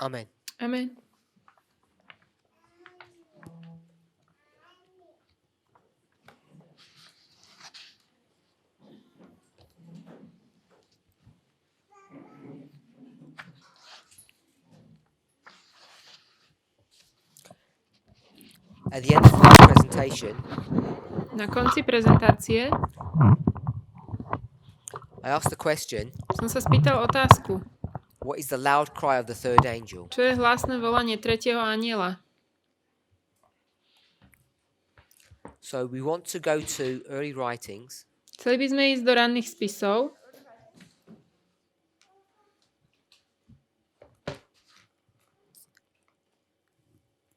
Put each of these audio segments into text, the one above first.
Amen. Amen. At the end of my presentation, Na konci prezentácie I asked the question, som sa spýtal otázku. what is the loud cry of the third angel? Čo je hlasné volanie tretieho anjela? So we want to go to early writings, Chceli by sme ísť do ranných spisov.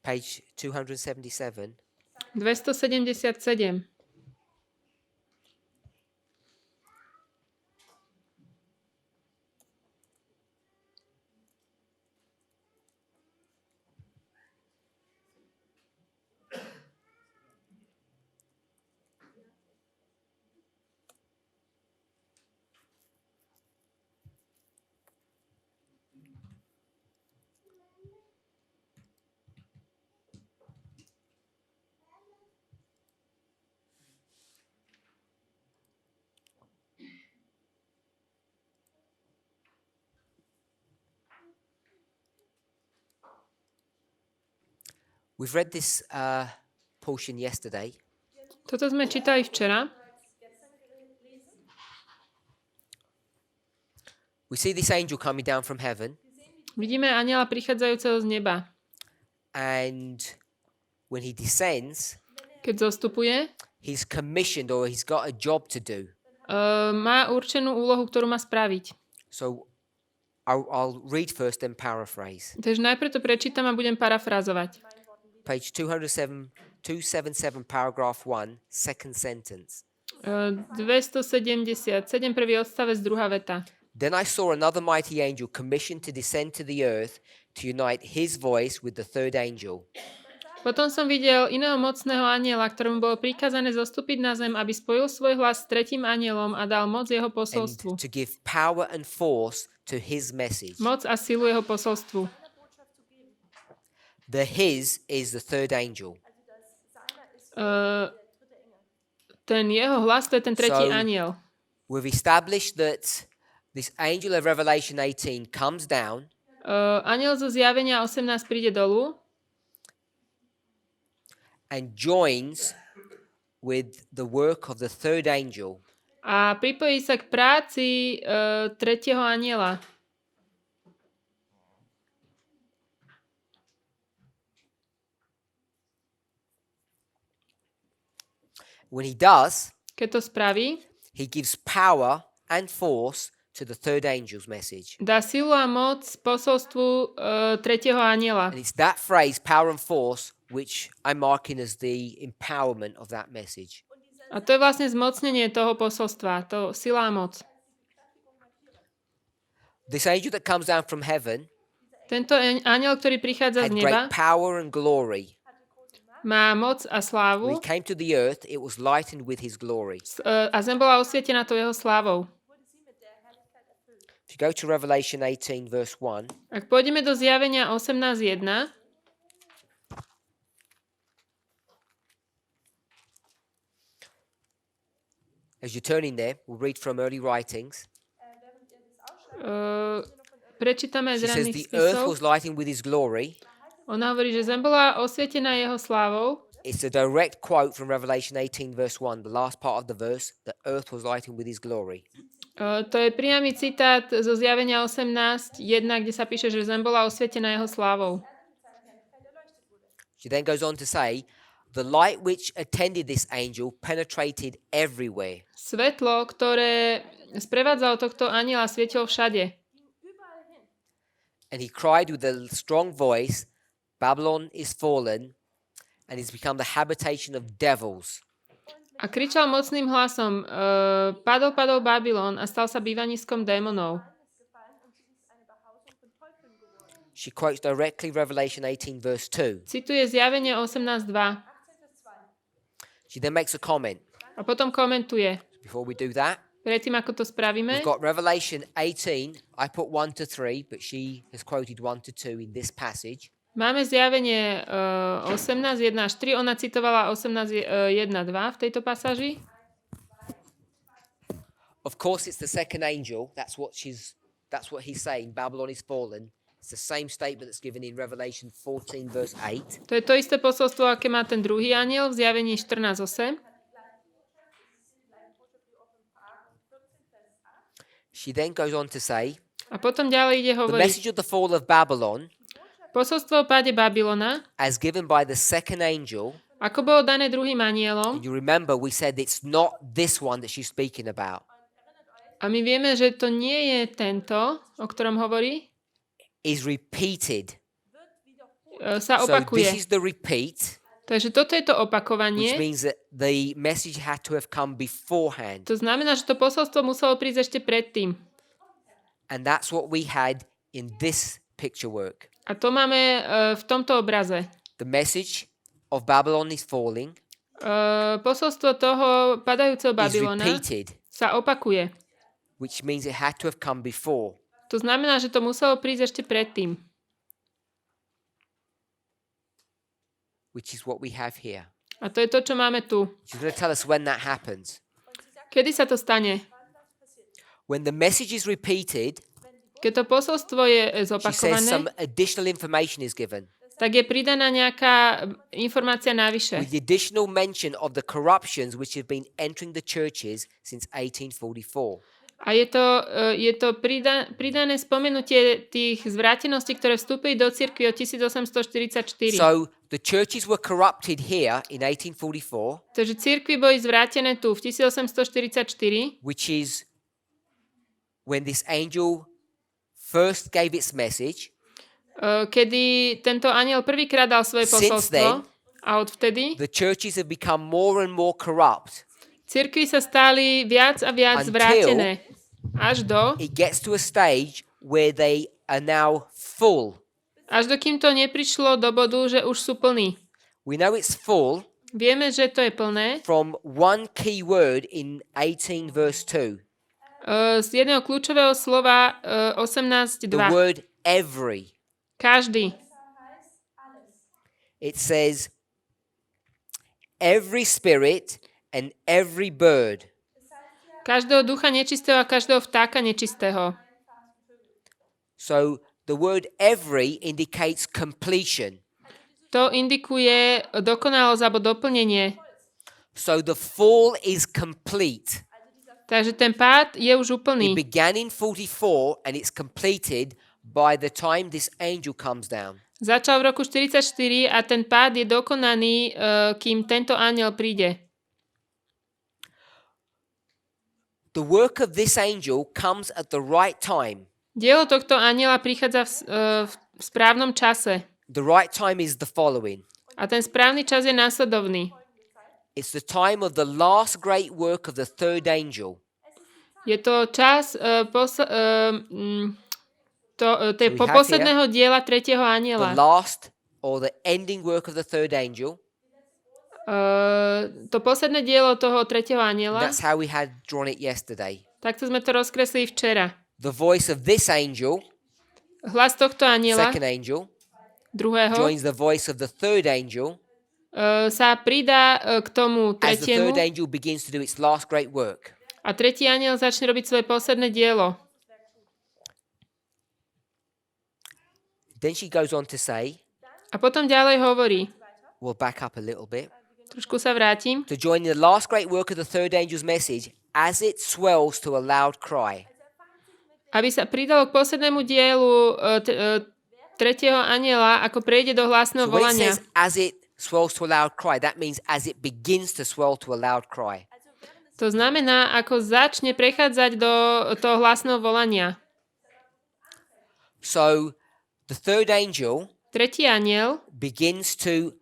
page 277. 277. We've read this portion yesterday. Toto sme čítali včera. We see this angel coming down from heaven, Vidíme anjela prichádzajúceho z neba. and when he descends, Keď zostupuje, he's commissioned, or he's got a job to do. má určenú úlohu, ktorú má spraviť. So I'll read first, then paraphrase. Takže najprv to prečítam a budem parafrázovať. Page 277, paragraph 1, second sentence. 277, prvý odstavec, druhá veta. Then I saw another mighty angel commissioned to descend to the earth to unite his voice with the third angel. Potom som videl iného mocného anjela, ktorému bolo prikázané zostúpiť na zem, aby spojil svoj hlas s tretím anjelom a dal moc jeho posolstvu. And to give power and force to his message. Moc a silu jeho posolstvu. The his is the third angel. Ten jeho hlas, to je ten tretí So- anjel. We've established that this angel of Revelation 18 comes down Anjel zo zjavenia 18 príde dolu and joins with the work of the third angel. a pripojí sa k práci tretieho anjela. When he does, Keď to spraví, he gives power and force to the third angel's message. dá silu a moc posolstvu tretieho anjela. And it's that phrase, power and force, which I'm marking as the empowerment of that message. A to je vlastne zmocnenie toho posolstva, to sila a moc. This angel that comes down from heaven Tento anjel, ktorý prichádza had z neba, great power and glory. má moc a When slávu he came to the earth, it was lightened with his glory. a zem bola osvietená tou jeho slávou. If you go to Revelation 18, verse 1, Ak pôjdeme do zjavenia 18.1, as you're turning there, we'll read from early writings. prečítame aj z She says ranných the earth spisov. was lightened with his glory. Ona hovorí, že zem bola osvietená jeho slávou. It's a direct quote from Revelation 18, verse 1, the last part of the verse. The earth was lightened with his glory. To je priamy citát zo zjavenia 18.1, kde sa píše, že zem bola osvietená jeho slávou. She then goes on to say, the light which attended this angel penetrated everywhere. Svetlo, ktoré sprevádzalo tohto anjela, svietilo všade. And he cried with a strong voice, Babylon is fallen and is become the habitation of devils. A kričal mocným hlasom, padol Babylon a stal sa bývaniskom démonov. She quotes directly Revelation 18, verse 2. Cituje zjavenie 18.2 She then makes a comment. a potom komentuje. Before we do that, Predtým, ako to spravíme, we've got Revelation 18. I put 1 to 3, but she has quoted 1 to 2 in this passage. máme zjavenie 18, 1 až 3. Ona citovala 18, 1, 2 v tejto pasáži. Of course, it's the second angel. That's what he's saying. Babylon is fallen. It's the same statement that's given in Revelation 14, verse 8. To je to isté posolstvo, aké má ten druhý anjel v zjavení 14.8. She then goes on to say, A potom ďalej ide the hovoriť message of the fall of Babylon, posolstvo o páde Babylona, as given by the second angel. ako bolo dané druhým anielom. You remember we said it's not this one that she's speaking about. A my vieme, že to nie je tento, o ktorom hovorí. Is repeated. Sa So opakuje. this is the repeat, Takže toto je to which opakovanie. means that the message had to have come beforehand. To znamená, že to posolstvo muselo prísť ešte predtým. And that's what we had in this picture work. A to máme v tomto obraze. The message of Babylon is falling Posolstvo toho padajúceho is Babylona repeated, sa opakuje. which means it had to have come before. To znamená, že to muselo prísť ešte predtým. Which is what we have here. A to je to, čo máme tu. She's going to tell us when that happens. Kedy sa to stane? When the message is repeated, Keď to posolstvo je she says zopakované, some additional information is given. tak je pridaná nejaká informácia navyše. With the additional mention of the corruptions which have been entering the churches since 1844. A je to pridané spomenutie tých zvráteností, ktoré vstúpili do cirkvi od 1844. So the churches were corrupted here in 1844, Takže cirkvi boli zvrátené tu v 1844, which is when this angel first gave its message. kedy tento anjel prvýkrát dal svoje Since posolstvo. then, A odvtedy the churches have become more and more corrupt. cirkvi sa stali viac a viac Until zvrátené. Až it gets to a stage where they are now full. dokým to neprišlo do bodu, že už sú plní. We know it's full Vieme, že to je plné from one key word in 18 verse 2. z jedného kľúčového slova The 18.2. word every. Každý. It says every spirit and every bird. Každého ducha nečistého a každého vtáka nečistého. So the word every indicates completion. To indikuje dokonalosť alebo doplnenie. So the fall is complete. Takže ten pád je už It úplný. began in 44 and it's completed by the time this angel comes down. Začal v roku 44 a ten pád je dokonaný, kým tento anjel príde. The work of this angel comes at the right time. Dielo tohto anjela prichádza v správnom čase. The right time is the following. A ten správny čas je následovný. It's the time of the last great work of the third angel. Je to čas we have posledného diela tretieho The anjela. last or the ending work of the third angel. To posledné dielo toho tretieho anjela. That's how we had drawn it yesterday. Takto sme to rozkreslili včera. The voice of this angel, Hlas tohto anjela, second angel, druhého, joins the voice of the third angel sa pridá k tomu as the tretiemu third angel begins to do its last great work. a tretí anjel začne robiť svoje posledné dielo. Then she goes on to say, A potom ďalej hovorí, we'll back up a little bit, trošku sa vrátim, to join in the last great work of the third angel's message as it swells to a loud cry. aby sa pridalo k poslednému dielu tretieho anjela, ako prejde do hlasného So when it volania. says as it swells to a loud cry, that means as it begins to swell to a loud cry. To znamená, ako začne prechádzať do toho hlasného volania. So the third angel Tretí anjel begins to,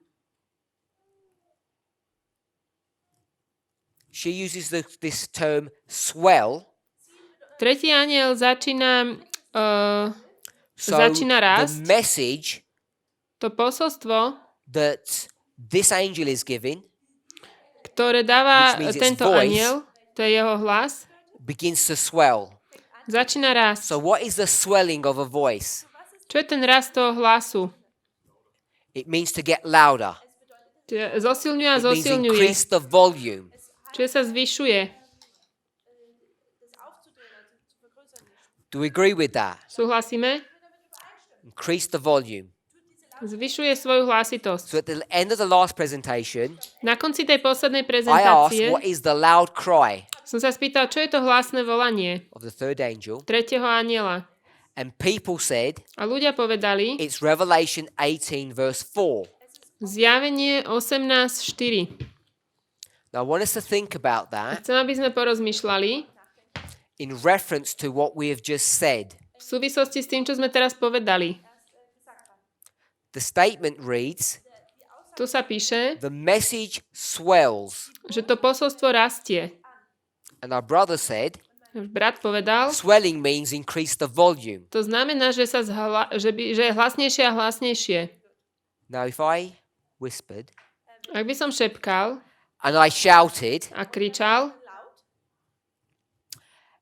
she uses this term swell. Tretí anjel začína So začína the rásť. message To posolstvo, that this angel is giving ktoré dáva Which means it's tento voice. anjel, to je jeho hlas, begins to swell. Začína rásť. So what is the swelling of a voice? Čo je ten rast toho hlasu? It means to get louder. Zosilňuje a It means zosilňuje. increase the volume. Čiže sa zvyšuje. Do we agree with that? Súhlasíme? Increase the volume. Zvyšuje svoju hlasitosť. So at the end of the last presentation, Na konci tej poslednej I asked prezentácie what is the loud cry som sa spýtal, čo je to hlasné volanie of the third angel, tretieho anjela. and people said A ľudia povedali, it's Revelation 18 verse 4. Zjavenie 18.4. Now I want us to think about that Chcem, aby sme porozmýšľali in reference to what we have just said. v súvislosti s tým, čo sme teraz povedali. The statement reads, Tu sa píše, the message swells. že to posolstvo rastie. And our brother said, Brat povedal, swelling means increase the volume. to znamená, že je hlasnejšie a hlasnejšie. Now if I whispered Ak by som šepkal and I shouted, a kričal,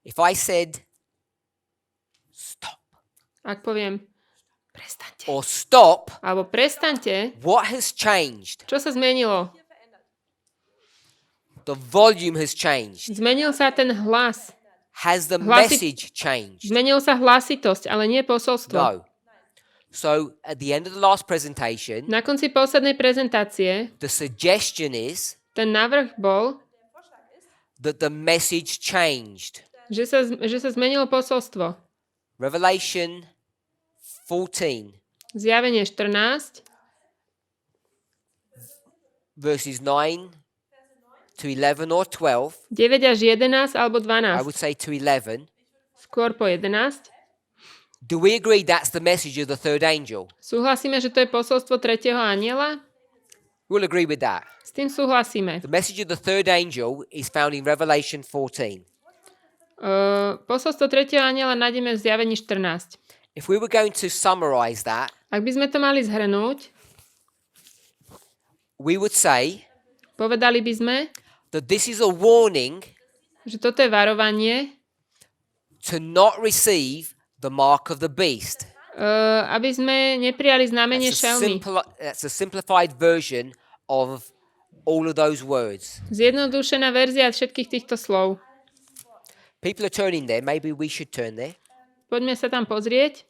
if I said stop ak poviem prestaňte, or stop, alebo prestaňte, what has changed? čo sa zmenilo? The volume has changed. Zmenil sa ten hlas. Has the Hlasi- message changed? Zmenil sa hlasitosť, ale nie posolstvo. No. So at the end of the last presentation, Na konci poslednej prezentácie the suggestion is ten návrh bol, that the message changed. že sa zmenilo posolstvo. Revelation 14 Zjavenie 14, verses 9 to 11 or 12, 9 až 11 alebo I 12. would say to 11. Skôr po 11. Do we agree that's the message of the third angel? Súhlasíme, že to je posolstvo tretieho anjela? We'll agree with that. S tým súhlasíme. The message of the third angel is found in Revelation 14. Posolstvo tretieho anjela nájdeme v zjavení 14. If we were going to summarize that, Ak by sme to mali zhrnúť, we would say povedali by sme, that this is a warning že toto je varovanie, to not receive the mark of the beast. aby sme neprijali znamenie šelmy. That's a simplified version of all of those words. Zjednodušená verzia všetkých týchto slov. People are turning there. Maybe we should turn there. Poďme sa tam pozrieť.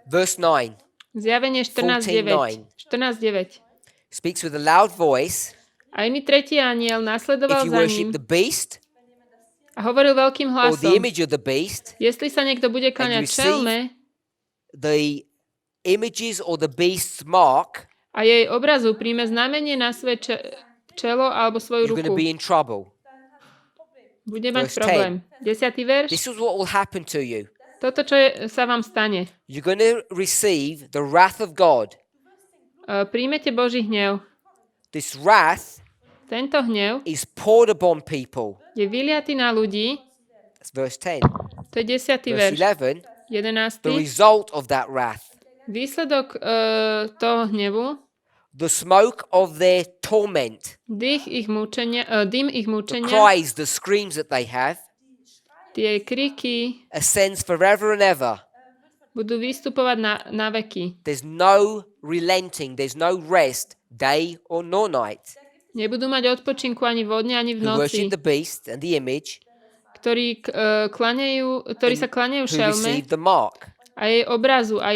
Verse 9 Zjavenie 14.9. 14.9. speaks with a loud voice. A iný tretí anjel If nasledoval you za worship ním the beast a hovoril veľkým or the hlasom, image of the beast, jestli sa niekto bude kláňať receive šelme the images or the beast's mark, a jej obrazu príjme znamenie na svoje čelo alebo svoju you're going to ruku, be in trouble. bude mať Verse problém. 10. verš. This is what will happen to you. Toto, sa vám stane. You're going to receive the wrath of God. Príjmete Boží hnev. This wrath Tento hnev is poured upon people. je vyliatý na ľudí. That's verse 10. To je 10. Verse verš. 11, 11. the result of that wrath, Výsledok toho hnevu, the smoke of their torment, dym ich mučenia, the cries, the screams that they have, tie kriky ascends forever and ever. budú vystupovať na veky. There's no relenting, there's no rest, day or nor night. Nebudú mať odpočinku ani vodne, ani v Who noci, worship the beast and the image, ktorí sa kláňajú who šelme receive the mark. a jej obrazu. A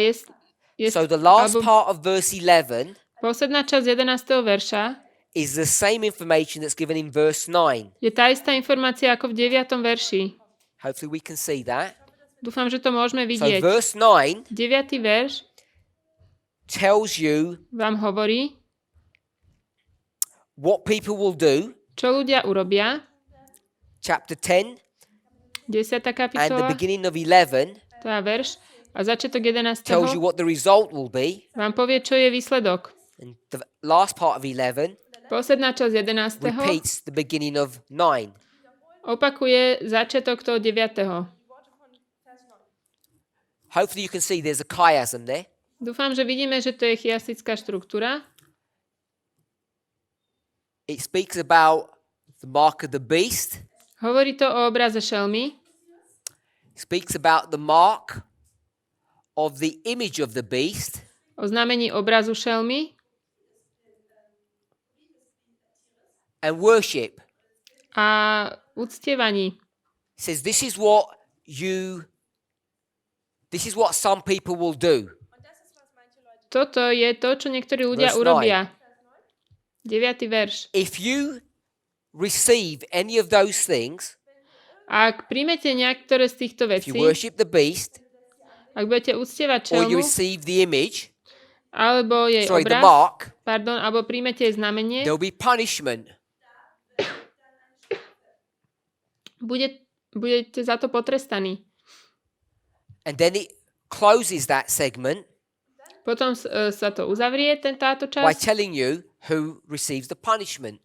So the last alebo part of verse 11 posledná časť 11. verša is the same information that's given in verse 9. je tá istá informácia ako v 9. verši. Hopefully we can see that. Dúfam, že to môžeme So vidieť. verse 9 9. verš tells you vám hovorí, what people will do. čo ľudia urobia. Chapter 10 10. and the kapitola, beginning of 11 to je verš, a začiatok 11. tells you what the result will be. vám povie, čo je výsledok. And the last part of 11 Posledná časť 11. repeats the beginning of 9. opakuje začiatok toho 9. Hopefully you can see there's a chiasm there. Dúfam, že vidíme, že to je chiastická štruktúra. It speaks about the mark of the beast, Hovorí to o obraze šelmy. Speaks about the mark of the image of the beast. O znamení obrazu šelmy. And worship. A uctievaní. Says this is what some people will do. Toto je to, čo niektorí ľudia Verse urobia. 9. verš. If you receive any of those things, Ak príjmete niektoré z týchto if you vecí, worship the beast, ak budete uctievať or you šelmu, receive the image, alebo jej the obraz, mark, alebo príjmete jej znamenie, there'll be punishment. budete za to potrestaní. And then it closes that segment Potom sa to uzavrie, táto by časť, telling you who receives the punishment.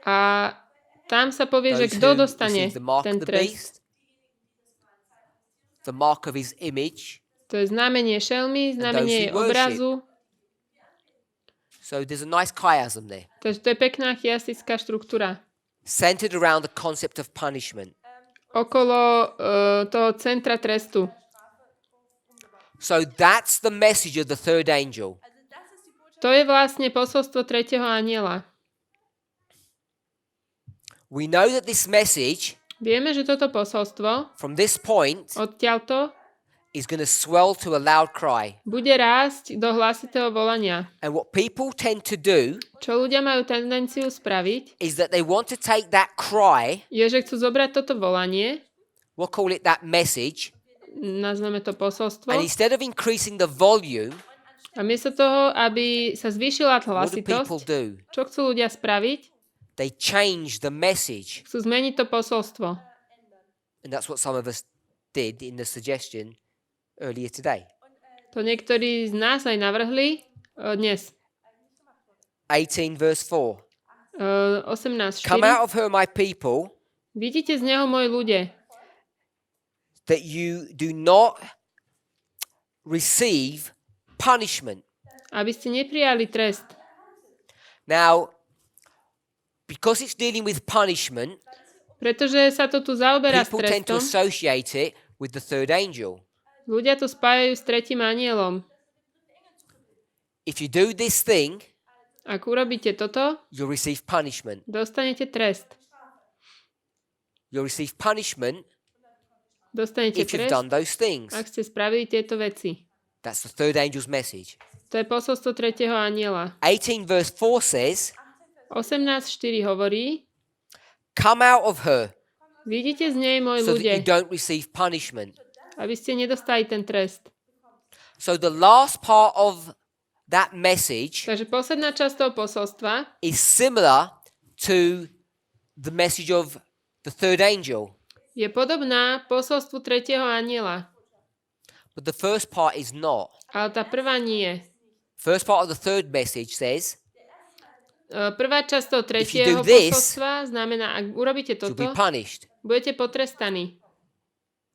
a tam sa povie, že Those kto who dostane receive the mark ten of the trest. beast, the mark of his image. To je znamenie šelmy, znamenie jej who worship. obrazu. So there's a nice chiasm there, Takže to je pekná chiastická štruktúra. centered around the concept of punishment. Okolo toho centra trestu. So that's the message of the third angel. To je vlastne posolstvo tretieho anjela. We know that this message, Vieme, že toto posolstvo from this point, odtiaľto is going to swell to a loud cry. bude rásť do hlasitého volania. And what people tend to do Čo ľudia majú tendenciu spraviť, is that they want to take that cry, je, že chcú zobrať toto volanie, we'll call it that message, nazveme to posolstvo, and instead of increasing the volume, a miesto toho, aby sa zvýšila what do people hlasitosť, do? čo chcú ľudia spraviť? They change the message. Chcú zmeniť to posolstvo. And that's what some of us did in the suggestion earlier today. To niektorí z nás aj navrhli dnes. 18 verse 4. 18.4. Come out of her, my people, Vidíte z neho, moji ľudia, that you do not receive punishment. aby ste neprijali trest. Now, because it's dealing with punishment, Pretože sa to tu zaoberá s people tend to trestom, associate it with the third angel. ľudia to spájajú s tretím anielom. If you do this thing, Ak urobíte toto, you'll receive punishment. dostanete trest. You'll receive punishment Dostanete if you've trest, done those things. ak ste spravili tieto veci. That's the third angel's message. To je posolstvo tretieho aniela. 18 verse 4 says, 18.4 hovorí, come out of her vidíte z nej, moji so that ľudia, you don't receive punishment. aby ste nedostali ten trest. So the last part of that message Takže posledná časť toho posolstva is similar to the message of the third angel. je podobná posolstvu tretieho aniela. But the first part is not. Ale tá prvá nie. First part of the third message says, Prvá časť toho you tretieho do this, posolstva znamená, ak urobíte you'll be toto, punished. budete potrestaní.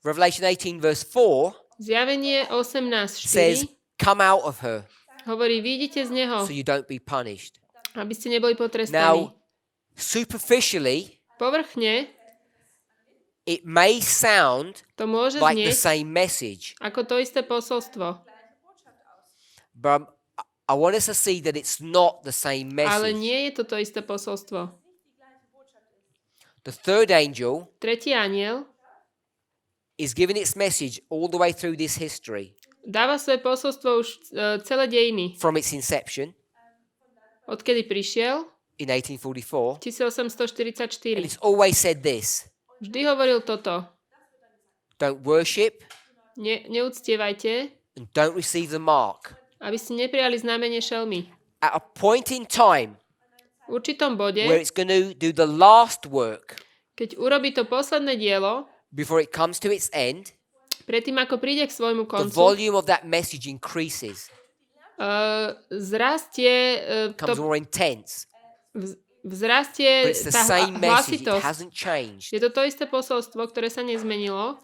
Revelation 18 verse 4 Zjavenie says, 18.4 come out of her hovorí, vidíte z neho, so you don't be punished. aby ste neboli potrestaní. Now, superficially, Povrchne it may sound to môže like the znieť same message, ako to isté posolstvo. but I want us to see that it's not the same Ale message. nie je to isté posolstvo. The third angel Tretí aniel is giving its message all the way through this history, dáva svoje posolstvo už celé dejiny. from its inception Odkedy prišiel? in 1844, 1844. and it's always said this: Vždy hovoril toto. don't worship Neúctievajte, and don't receive the mark. aby ste neprijali znamenie šelmy. At a point in time V určitom bode, where it's going to do the last work keď urobí to posledné dielo, before it comes to its end, predtým ako príde k svojmu the koncu, volume of that message increases, zrastie becomes more intense. vzrastie But it's the tá same message, it hlasitosť. hasn't changed. Je to isté posolstvo, ktoré sa nezmenilo.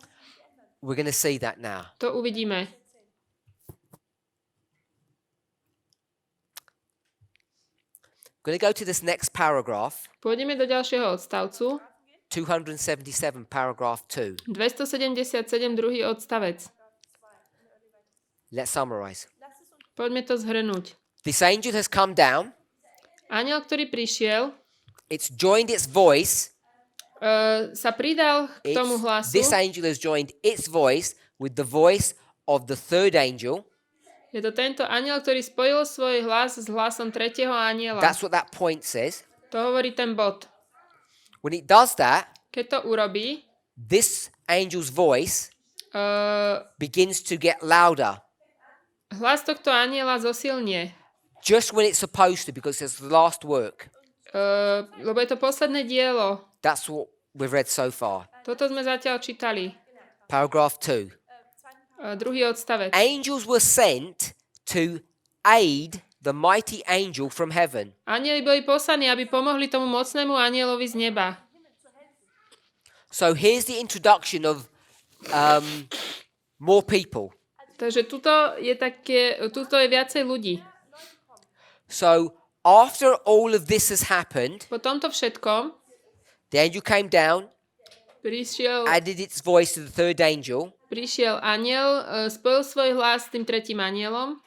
We're going to see that now. To uvidíme. Going to go to this next paragraph, Pôjdeme do ďalšieho odstavcu. 277, paragraph 2. 277, druhý odstavec. Let's summarize. Poďme to zhrnúť. This angel has come down. Anjel, ktorý prišiel, It's joined its voice. sa pridal k tomu hlasu. This angel has joined its voice with the voice of the third angel. Je to tento anjel, ktorý spojil svoj hlas s hlasom tretieho anjela. That's what that point says. To hovorí ten bod. When it does that, Keď to urobí, this angel's voice begins to get louder. hlas tohto anjela zosilnie. Just when it's supposed to, because it's the last work. Lebo je to posledné dielo. That's what we've read so far. Toto sme zatiaľ čítali. Paragraph 2. Druhý odstavec. Angels were sent to aid the mighty angel from heaven. Anjeli boli poslaní, aby pomohli tomu mocnému anjelovi z neba. So here's the introduction of more people. Takže tuto je viacej ľudí. So after all of this has happened, Po tomto všetkom the angel came down, prišiel added its voice to the third angel. anjel, spojil svoj hlas s tým tretím anjelom.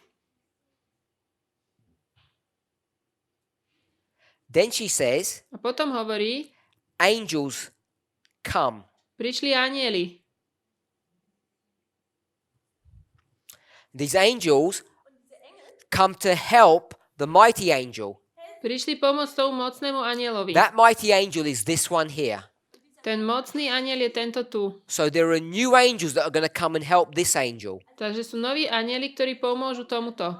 Then she says, A potom hovorí, angels come. prišli anjeli. These angels come to help the mighty angel. Prišli pomôcť tomu mocnému anjelovi. That mighty angel is this one here. Ten mocný anjel je tento tu. So there are new angels that are going to come and help this angel. Takže sú noví anjeli, ktorí pomôžu tomuto.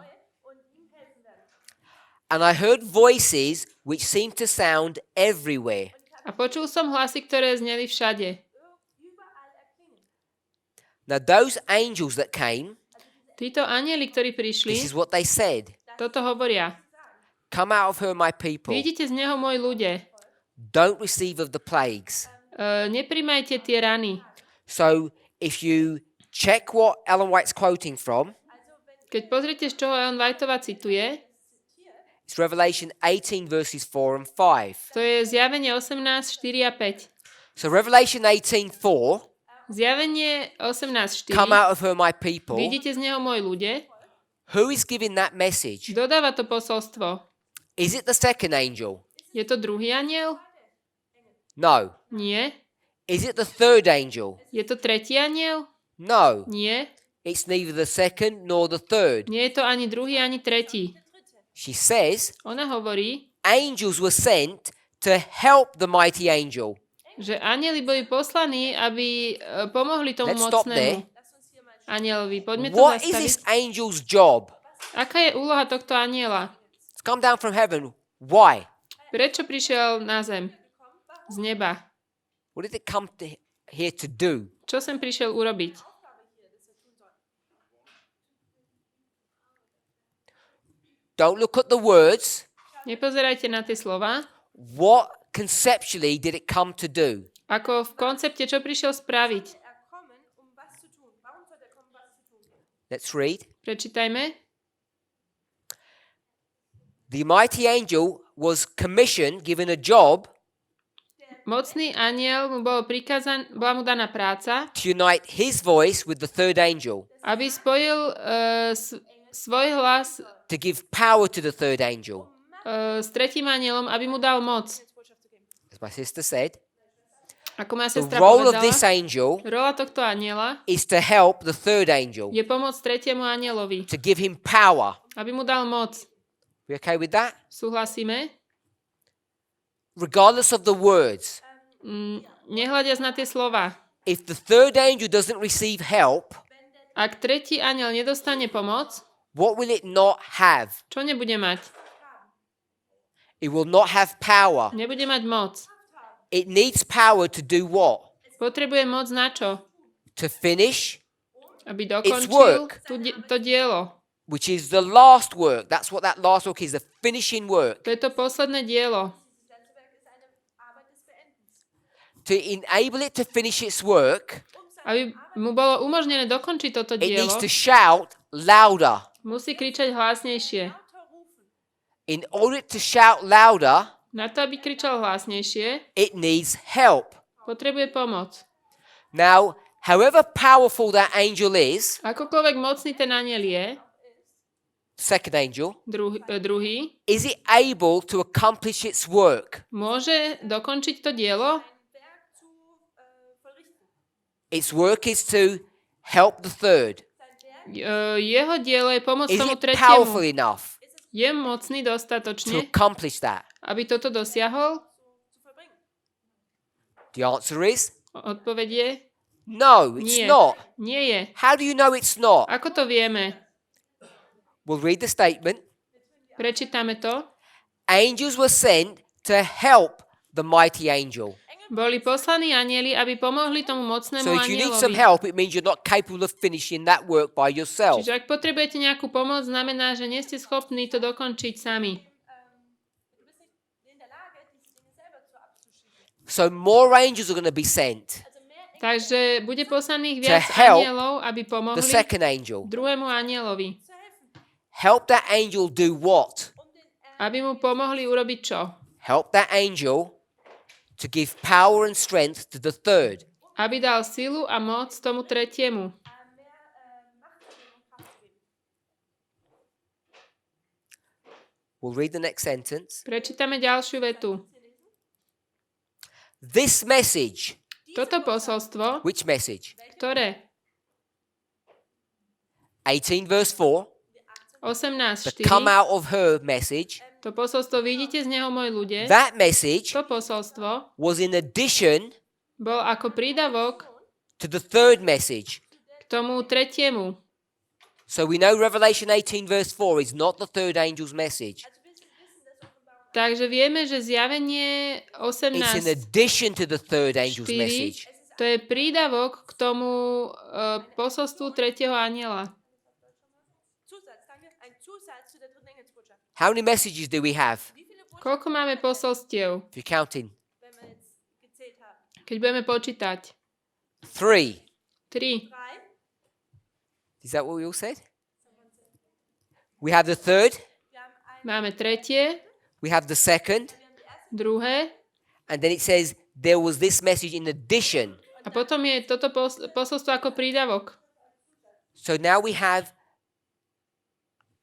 And I heard voices which seemed to sound everywhere. A počul som hlasy, ktoré zneli všade. Now those angels that came, Títo anjeli, ktorí this prišli, is what they said. toto hovoria. Come out of her, my people. Vidíte z neho, môj ľudia. Don't receive of the plagues. Nepríjmajte tie rany. So if you check what Ellen White's quoting from, Keď pozriete, z čoho Ellen Whiteová cituje, it's Revelation 18 verses 4 and 5. to je Zjavenie 18, 4 a 5. So Revelation 18:4, Zjavenie 18, 4. come out of her, my people. Vidíte z neho, môj ľudia. Who is giving that message? Kto dáva to posolstvo? Is it the second angel? Je to druhý anjel? No. Nie. Is it the third angel? Je to tretí anjel? No. Nie. It's neither the second nor the third. Nie je to ani druhý, ani tretí. She says, Ona hovorí, angels were sent to help the mighty angel. že anjeli boli poslaní, aby pomohli tomu Let's stop mocnému there. anjelovi. Poďme to What is zastaviť. this angel's job? Aká je úloha tohto anjela? It's come down from heaven. Why? Prečo prišiel na zem? Z neba. What did it come here to do? Čo sem prišiel urobiť? Don't look at the words. Nepozerajte na tie slova. What conceptually did it come to do? Ako v koncepte, čo prišiel spraviť? Let's read. Prečítajme. The mighty angel was commissioned, given a job Mocný anjel mu bola mu daná práca, to unite his voice with the third angel, aby spojil svoj hlas to give power to the third angel. s tretím anjelom, aby mu dal moc. As my sister said, Ako moja the sestra role of this povedala, angel rola tohto anjela is to help the third angel, je pomôcť tretiemu anjelovi, to give him power. aby mu dal moc. We okay with that? Súhlasíme? Regardless of the words, Nehľadiac na tie slova. if the third angel doesn't receive help, Ak tretí anjel nedostane pomoc, what will it not have? čo nebude mať? It will not have power. Nebude mať moc. It needs power to do what? Potrebuje moc na čo? To finish, Aby It's dokončil work. to dielo. which is the last work. That's what that last work is, the finishing work. To je to posledné dielo. To enable it to finish its work, Aby mu bolo umožnené dokončiť toto it dielo, needs to shout louder. musí kričať hlasnejšie. In order to shout louder, Na to, aby kričal hlasnejšie, it needs help. potrebuje pomoc. Now, however powerful that angel is, Akokoľvek mocný ten anjel je, second angel, druhý, is it able to accomplish its work? môže dokončiť to dielo? Its work is to help the third. Jeho dielo je pomoc Is tomu it powerful tretiemu. enough Je mocný to dostatočne, accomplish that? aby toto dosiahol? The answer is Odpoveď je no, it's nie. not. Nie je. How do you know it's not? Ako to vieme? We'll read the statement. Prečítame to. Angels were sent to help the mighty angel. Boli poslaní anjeli, aby pomohli tomu mocnému So if you need some anjelovi. help, it means you're not capable of finishing that work by yourself. Čiže ak potrebujete nejakú pomoc, znamená, že nie ste schopní to dokončiť sami. So more angels are going to be sent. Takže bude poslaných To viac help anjelov, aby The pomohli second angel. druhému anjelovi. Help that angel do what? Aby mu pomohli urobiť čo? Help that angel to give power and strength to the third. Aby dal silu a moc tomu tretiemu. We'll read the next sentence. Prečítame ďalšiu vetu. This message. Toto posolstvo, Which message? ktoré 18 verse 4. The 18.4, come out of her message. to posolstvo vidíte z neho, moji ľudia, That message to posolstvo was in addition bol ako prídavok to the third message. k tomu tretiemu. So we know Revelation 18 verse 4 is not the third angel's message. Takže vieme, že zjavenie It's in 18.4 addition to the third angel's message. to je prídavok k tomu posolstvu tretieho anjela. How many messages do we have? Koľko máme posolstiev, If you're counting. keď budeme počítať? 3. 3. Is that what we all said? We have the third. Máme tretie, We have the second. druhé And then it says there was this message in addition. a potom je toto posolstvo ako prídavok. So now we have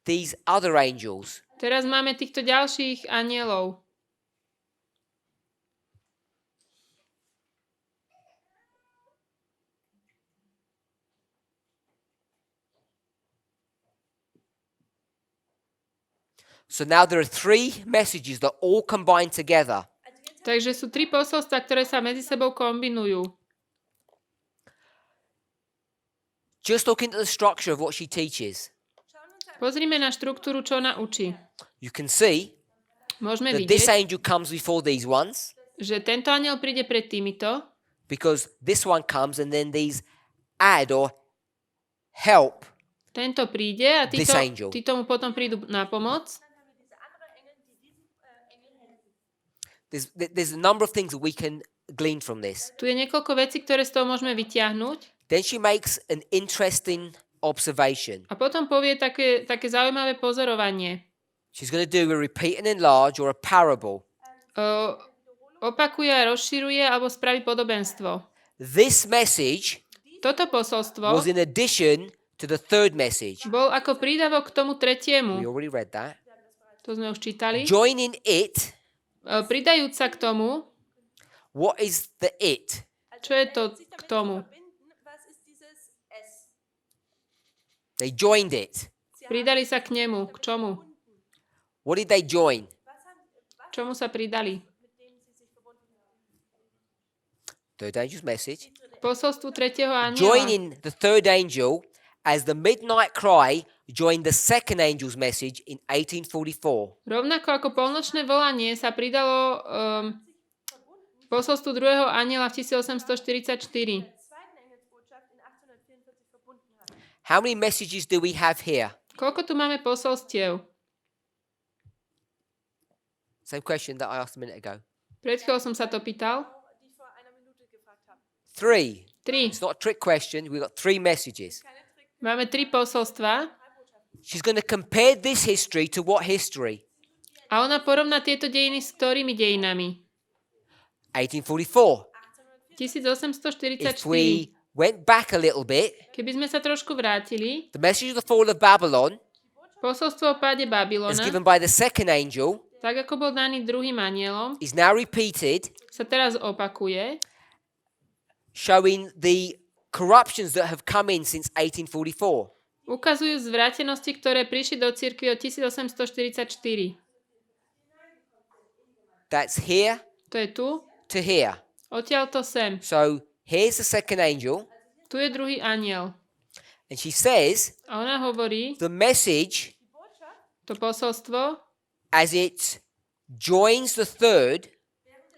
these other angels. Teraz máme týchto ďalších anjelov. So now there are 3 messages that all combine together. Takže sú 3 posolstvá, ktoré sa medzi sebou kombinujú. Just look into the structure of what she teaches. Pozrime na štruktúru, čo ona učí. You can see Môžeme that this vidieť, angel comes before these ones, že tento anjel príde pred týmito, because this one comes and then these add or help. tento príde a This angel. títo mu potom prídu na pomoc. There's a number of things that we can glean from this. Tu je niekoľko vecí, ktoré z toho môžeme vyťahnuť. Then she makes an interesting observation. A potom povie také zaujímavé pozorovanie. She's going to do a repeat and enlarge or a parable. Opakuje a rozširuje alebo spraví podobenstvo. This message Toto posolstvo was in addition to the third message. bol ako prídavok k tomu We tretiemu. already read that. To sme už čítali. Joining it, Pridajúc sa k tomu, what is the it? čo je to k tomu? They joined it. Pridali sa k nemu. K čomu? What did they join? Čomu sa pridali? Third angel's message. K posolstvu tretieho anjela. Joining the third angel as the midnight cry joined the second angel's message in 1844. Rovnako ako polnočné volanie sa pridalo posolstvu druhého anjela v 1844. How many messages do we have here? Koľko tu máme posolstiev? Same question that I asked a minute ago. Pred chvíľou som sa to pýtal. 3. 3. It's not a trick question. We've got 3 messages. Máme 3 posolstva. She's going to compare this history to what history? A ona porovná tieto dejiny s ktorými dejinami? 1844. If 1844. we went back a little bit, Keby sme sa trošku vrátili, the message of the fall of Babylon posolstvo o páde as Babylona, given by the second angel tak ako bol daný druhým anielom, is now repeated, sa teraz opakuje, showing the corruptions that have come in since 1844. ukazujú zvrátenosti, ktoré prišli do cirkvi od 1844. That's here To je tu, to here. odtiaľto sem. So here's the second angel, Tu je druhý aniel. and she says A ona hovorí, the message to posolstvo, as it joins the third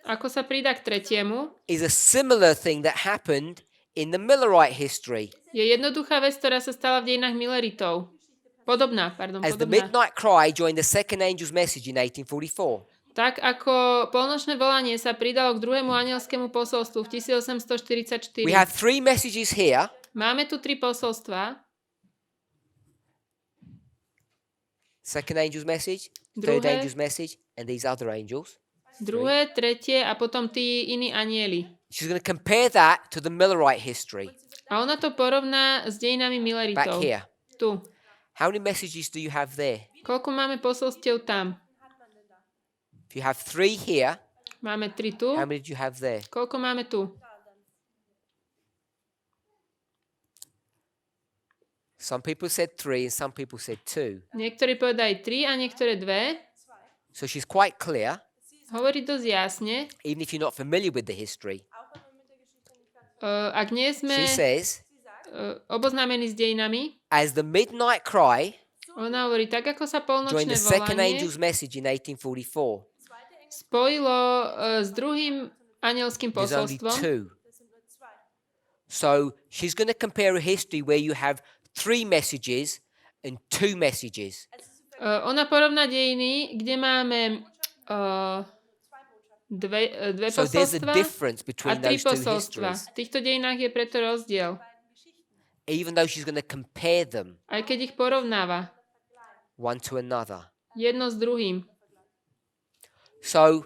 ako sa pridá k tretiemu, is a similar thing that happened in the Millerite history. je jednoduchá vec, ktorá sa stala v dejinách Milleritov. Podobná. As the Podobná. midnight cry joined the second angel's message in 1844. Tak ako polnočné volanie sa pridalo k druhému anielskému posolstvu v 1844. We have three messages here. Máme tu 3 posolstvá. Second angel's message, third Druhé. angel's message, and these other angels. Druhé, tretie a potom tí iní anieli. She's going to compare that to the Millerite history. A ona to porovná s dejinami Back Milleritov. here. Tu. How many messages do you have there? Koľko máme posolstiev tam? If you have three here, Máme 3 tu. how many do you have there? Koľko máme tu? Some people said three and some people said two. Niektorí povedali 3 a niektoré 2. So she's quite clear, Hovorí dosť jasne. even if you're not familiar with the history. Ak nie sme She says, oboznámení s dejinami, as the midnight cry ona hovorí, tak ako sa joined polnočné the second volanie angel's message in 1844, spojilo s druhým anielským there's only posolstvom, two. So she's going to compare a history where you have three messages and two messages. ona porovná dejiny, kde máme dve So there's a posolstva difference a between 3 those two posolstva. histories. V týchto dejinách je preto rozdiel. Even though she's going to compare them Aj keď ich porovnáva one to another. jedno s druhým. So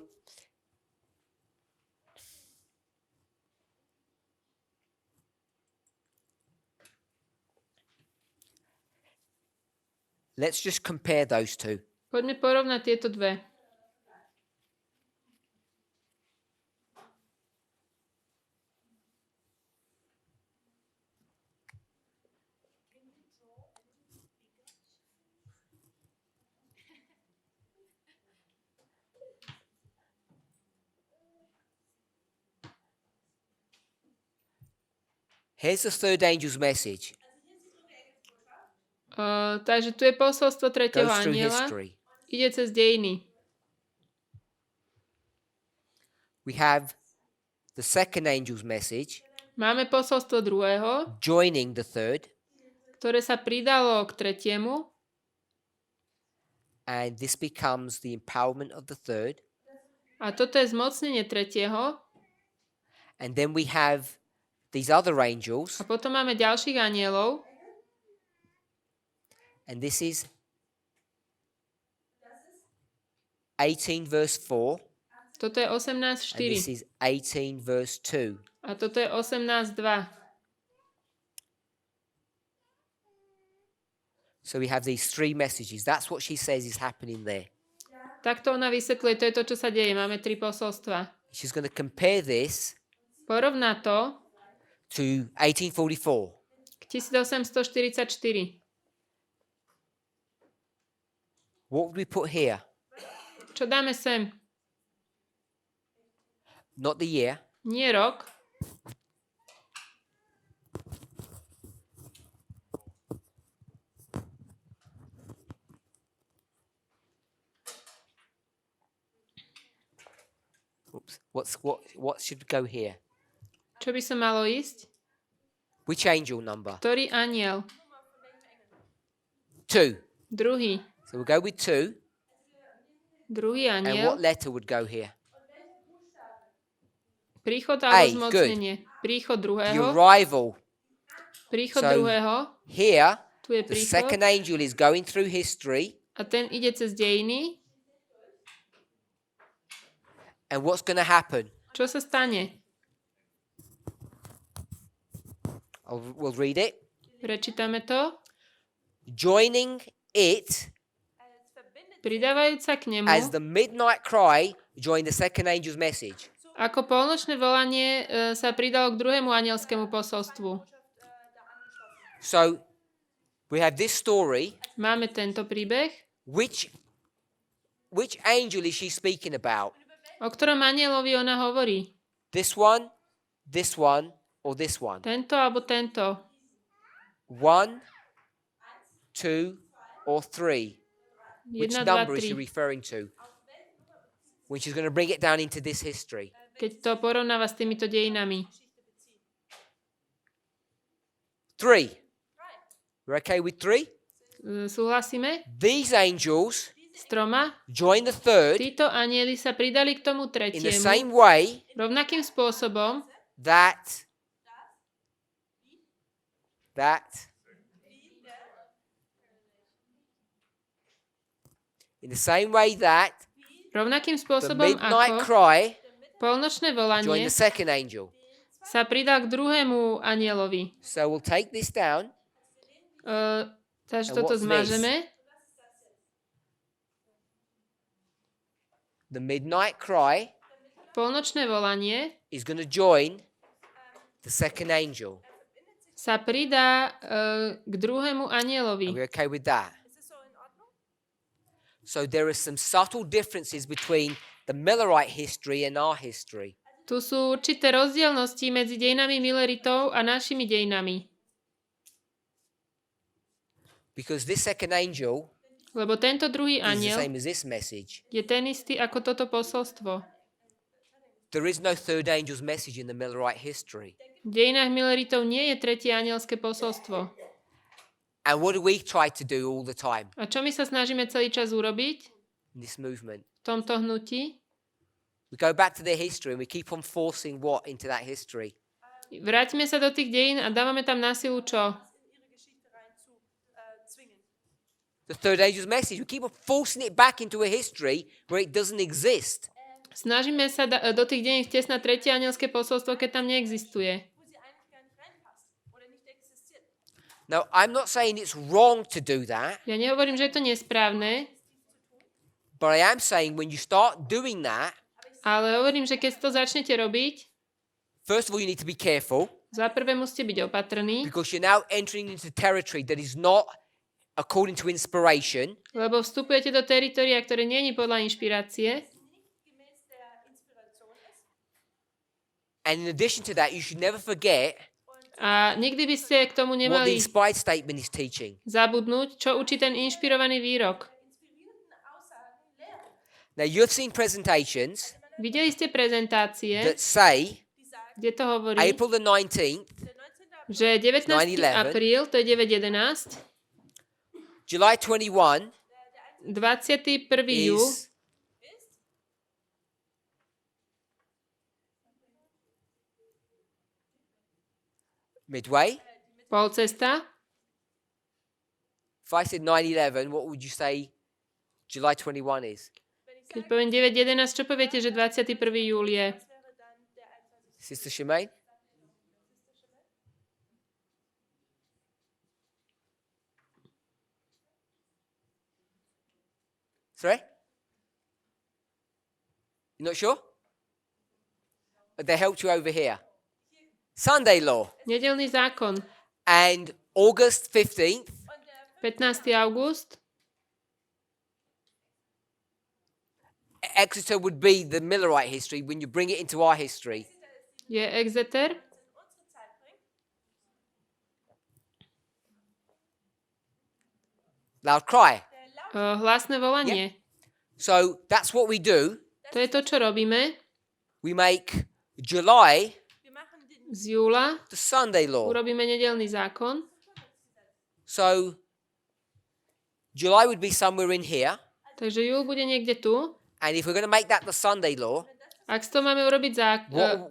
let's just compare those two. Poďme porovnať tieto dve. Here's the third angel's message. Takže tu je posolstvo tretieho Goes through aniela. history. Ide cez dejiny. We have the second angel's message Máme posolstvo druhého, joining the third, ktoré sa pridalo k tretiemu. and this becomes the empowerment of the third. A toto je zmocnenie tretieho. And then we have these other angels, A potom máme ďalších anielov. and this is 18 verse 4, Toto je and this 18.4. is 18 verse 2. A toto je 18.2. So we have these three messages. That's what she says is happening there. Takto ona vysvetľuje, to je to, čo sa deje. Máme 3 posolstva. She's going to compare this Porovná to to 1844. k 1844. What would we put here? Čo dáme sem? Not the year. Nie rok. Oops. What should go here? Čo by sa malo ísť? Which angel number? Ktorý aniel? 2. Druhý. So we'll go with 2. Druhý And aniel. what letter would go here? Príchod A, alebo zmocnenie. Príchod The druhého. arrival. Príchod So- druhého. Here, Tu je the príchod. second angel is going through history, A ten ide cez dejiny. And what's going to happen? Čo sa stane? We'll read it. Prečítame to. Joining it Pridávajúc sa k nemu, as the midnight cry joined the second angel's message. ako polnočné volanie sa pridalo k druhému anielskému posolstvu. So we have this story. Máme tento príbeh. Which angel is she speaking about? O ktorom anielovi ona hovorí? This one, or this one? Tento alebo tento? 1, 2, or 3? Which 1, 2, number is she 3. referring to? When she's going to bring it down into this history. Keď to porovnáva s týmito dejinami. 3. We're okay with 3? Súhlasíme? These angels S 3. join the third Títo anieli sa pridali k tomu in the tretiemu same way rovnakým spôsobom, that rovnakým the spôsobom midnight ako cry polnočné joined volanie the second angel. sa pridal k druhému anielovi. So we'll take this down. Takže And toto what's zmažeme. The midnight cry Polnočné volanie is going to join the second angel. sa pridá k druhému Are anielovi. we okay with that? So there are some subtle differences between the Millerite history and our history. Tu sú určité rozdielnosti medzi dejinami Milleritov a našimi dejinami. Because this second angel Lebo tento druhý is the aniel same as this message. je ten istý ako toto posolstvo. There is no third angel's message in the Millerite history. V dejinách Milleritov nie je tretie anielské posolstvo. And what do we try to do all the time A čo my sa snažíme celý čas urobiť in this movement? v tomto hnutí? We go back to their history and we keep on forcing what into that history? Vráťme sa do tých dejín a dávame tam na silu čo? The third angel's message. We keep on forcing it back into a history where it doesn't exist. Snažíme sa do tých dejín vtesnať tretie anielské posolstvo, keď tam neexistuje. Now, I'm not saying it's wrong to do that, Ja nehovorím, že je to nesprávne, but I am saying when you start doing that, ale hovorím, že keď to začnete robiť, first of all, you need to be careful za prvé musíte byť opatrní, because you're now entering into territory that is not according to inspiration. lebo vstupujete do teritoria, ktoré nie je podľa inšpirácie. And in addition to that, you should never forget A nikdy by ste k tomu what the nemali inspired statement is teaching. zabudnúť, čo učí ten inšpirovaný výrok. Now, you've seen presentations Videli ste prezentácie, that say kde to hovorí, April the 19th, že 19. 9/11 apríl, to je 9.11, July 21 21. júl is midway. polcesta. If I said 9/11, what would you say July 21 is? Keď poviem 9.11, čo poviete, že 21. júl je? Sister Shemaine? Sorry? You're not sure? They helped you over here. Sunday law. Nedeľný zákon. And August 15th 15. august. Exeter would be the Millerite history when you bring it into our history. Je Exeter. Loud cry. Hlasné volanie. So that's what we do. To je to, čo robíme. We make July Z júla the Sunday law. urobíme nedeľný zákon. So July would be somewhere in here. Takže júl bude niekde tu. And if we're going to make that the Sunday law, Ak z toho máme urobiť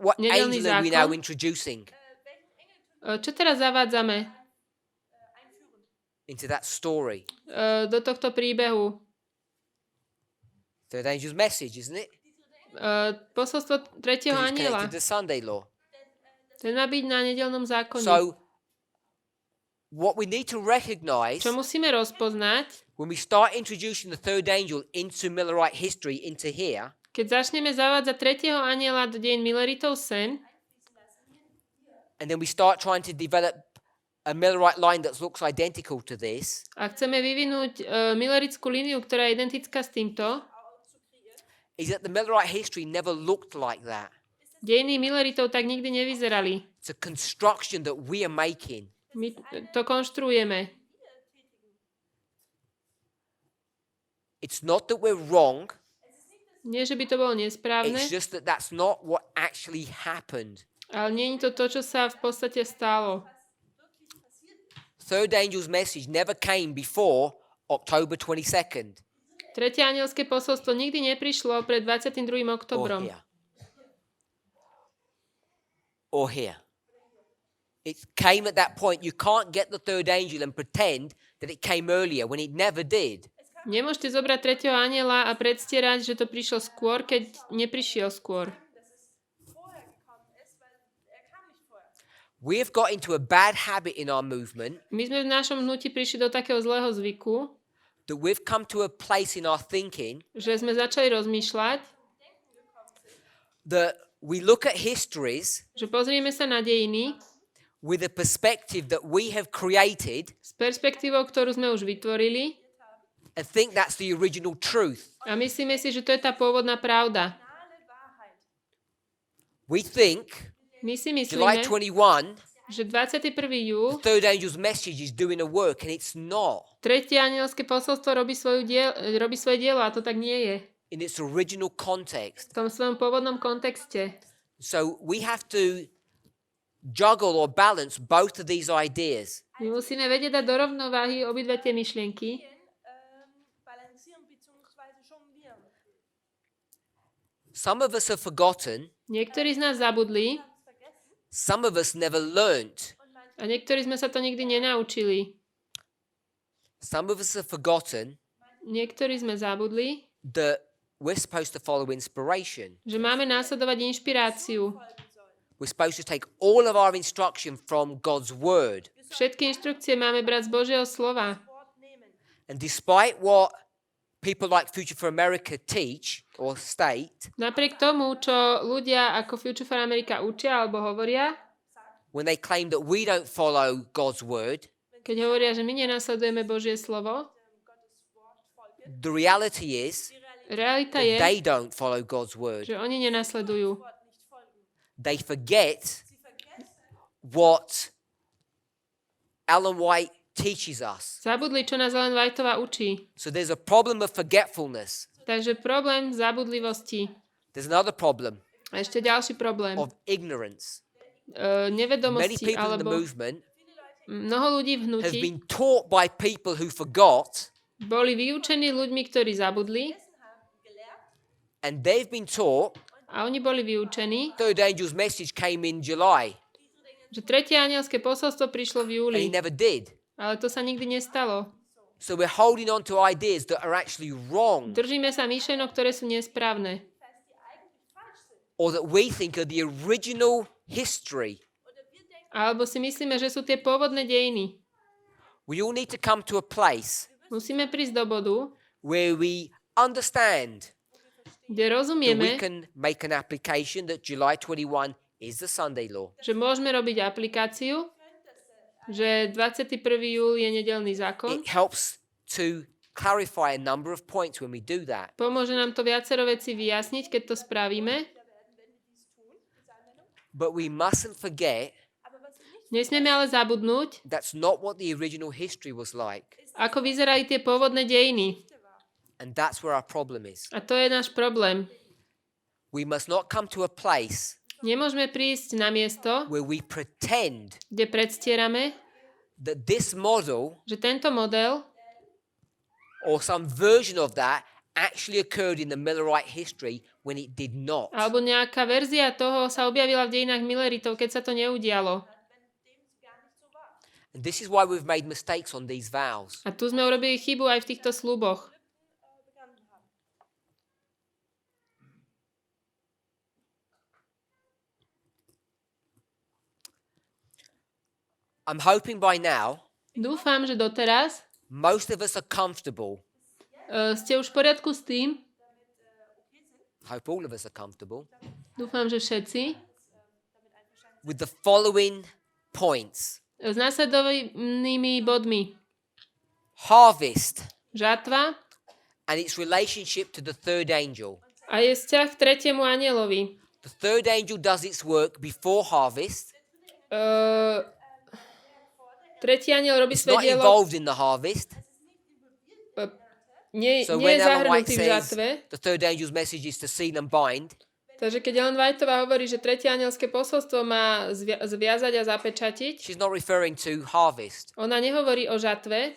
what nedeľný angel are we now zákon, introducing čo teraz zavádzame into that story? do tohto príbehu? Third angel's message, isn't it? Posolstvo tretieho 'cause it's anjela. connected to Sunday law. Ten má byť na nedeľnom zákone. So, what we need to recognize Čo musíme rozpoznať, when we start introducing the third angel into Millerite history, into here, keď začneme zavádzať tretieho anjela do dejín Milleritov sem, and then we start trying to develop a Millerite line that looks identical to this, a chceme vyvinúť Millerickú líniu, ktorá je identická s týmto, is that the Millerite history never looked like that. dejiny Milleritov tak nikdy nevyzerali. It's a construction that we are making. My to konštruujeme. It's not that we're wrong, Nie, že by to bolo nesprávne, it's just that that's not what actually happened. ale nie je to to, čo sa v podstate stalo. Third angel's message never came before October 22nd. Tretie anielské posolstvo nikdy neprišlo pred 22. Or oktobrom. here. Or here. It came at that point. You can't get the third angel and pretend that it came earlier when it never did. Nemôžete zobrať tretieho aniela a predstierať, že to prišlo skôr, keď neprišiel skôr. We have got into a bad habit in our movement My sme v našom hnutí prišli do takého zlého zvyku, that we've come to a place in our thinking že sme začali rozmýšľať, that we look at histories že pozrieme sa na dejiny with a perspective that we have created s perspektívou, ktorú sme už vytvorili and think that's the original truth. a myslíme si, že to je tá pôvodná pravda. We think My si July myslíme, 21, že 21. júl, the third angel's message is doing a work, and it's not tretie anielské posolstvo robí svoje dielo a to tak nie je. in its original context. V tom svojom pôvodnom kontexte. So we have to juggle or balance both of these ideas. My musíme vedieť dať do rovnováhy obidve tie myšlienky. Some of us have forgotten, Niektorí z nás zabudli some of us never learnt, a niektorí sme sa to nikdy nenaučili. some of us have forgotten Niektorí sme zabudli, that we're supposed to follow inspiration. že máme následovať inšpiráciu. We're supposed to take all of our instruction from God's word. Všetky inštrukcie máme brať z Božieho slova. And despite what people like Future for America teach or state, Napriek tomu, čo ľudia ako Future for America učia alebo hovoria, when they claim that we don't follow God's word, keď hovoria, že my nenasledujeme Božie slovo, the reality is realita that je, they don't follow God's word. že oni nenasledujú. They forget what Ellen White teaches us. Zabudli, čo nás Ellen Whiteová učí. So there's a problem of forgetfulness. Takže problém zabudlivosti. There's another problem A ešte ďalší problém. of ignorance. Many Nevedomosti people in the alebo movement mnoho ľudí v have hnutí been taught by people who forgot, boli vyučení ľuďmi, ktorí zabudli and they've been taught a oni boli vyučení, third angel's message came in July, že tretie anielské posolstvo prišlo v júli. and he never did. Ale to sa nikdy nestalo. So we're holding on to ideas that are actually wrong, Držíme sa myšlienok, ktoré sú nesprávne. or that we think are the original history. Alebo si myslíme, že sú tie pôvodné dejiny. We all need to come to a place Musíme prísť do bodu, where we understand kde that we rozumieme, can make an application that July 21 is the Sunday law. že môžeme robiť aplikáciu, že 21. júl je nedeľný zákon. It helps to clarify a number of points when we do that. Pomôže nám to viacero vecí vyjasniť, keď to spravíme. But we mustn't forget Nesmieme ale zabudnúť, that's not what the original history was like. ako vyzerali tie pôvodné dejiny. And that's where our problem is. A to je náš problém. We must not come to a place Nemôžeme prísť na miesto, where we pretend kde predstierame, that this model že tento model or some version of that actually occurred in the Millerite history when it did not. alebo nejaká verzia toho sa objavila v dejinách Milleritov, keď sa to neudialo. And this is why we've made mistakes on these vows. A tu sme urobili chybu aj v týchto sľuboch. I'm hoping by now Dúfam, že doteraz most of us are comfortable. ste už v poriadku s tým. Hope all of us are comfortable Dúfam, že všetci. with the following points. S následovnými bodmi. Harvest Žatva and its relationship to the third angel. a je vzťah k tretiemu anjelovi. The third angel does its work before harvest. Tretí anjel robí It's svoje not dielo. involved in the harvest. Nie So je when Ellen White zahrnutý v says žatve. the third angel's message is to seal and bind, Takže keď Ellen Whiteová hovorí, že tretie anielské posolstvo má zviazať a zapečatiť, she's not referring to harvest. ona nehovorí o žatve.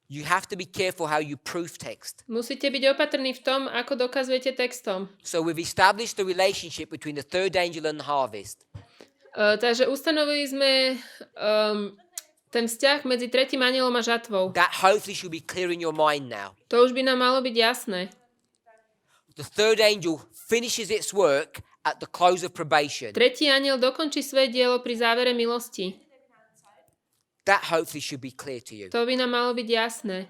You have to be careful how you proof text. Musíte byť opatrní v tom, ako dokazujete textom. So we've established the relationship between the third angel and the harvest. Takže ustanovili sme ten vzťah medzi tretím anielom a žatvou. That hopefully should be clear in your mind now. To už by nám malo byť jasné. The third angel finishes its work at the close of probation. Tretí aniel dokončí svoje dielo pri závere milosti. That hopefully should be clear to you. To by nám malo byť jasné.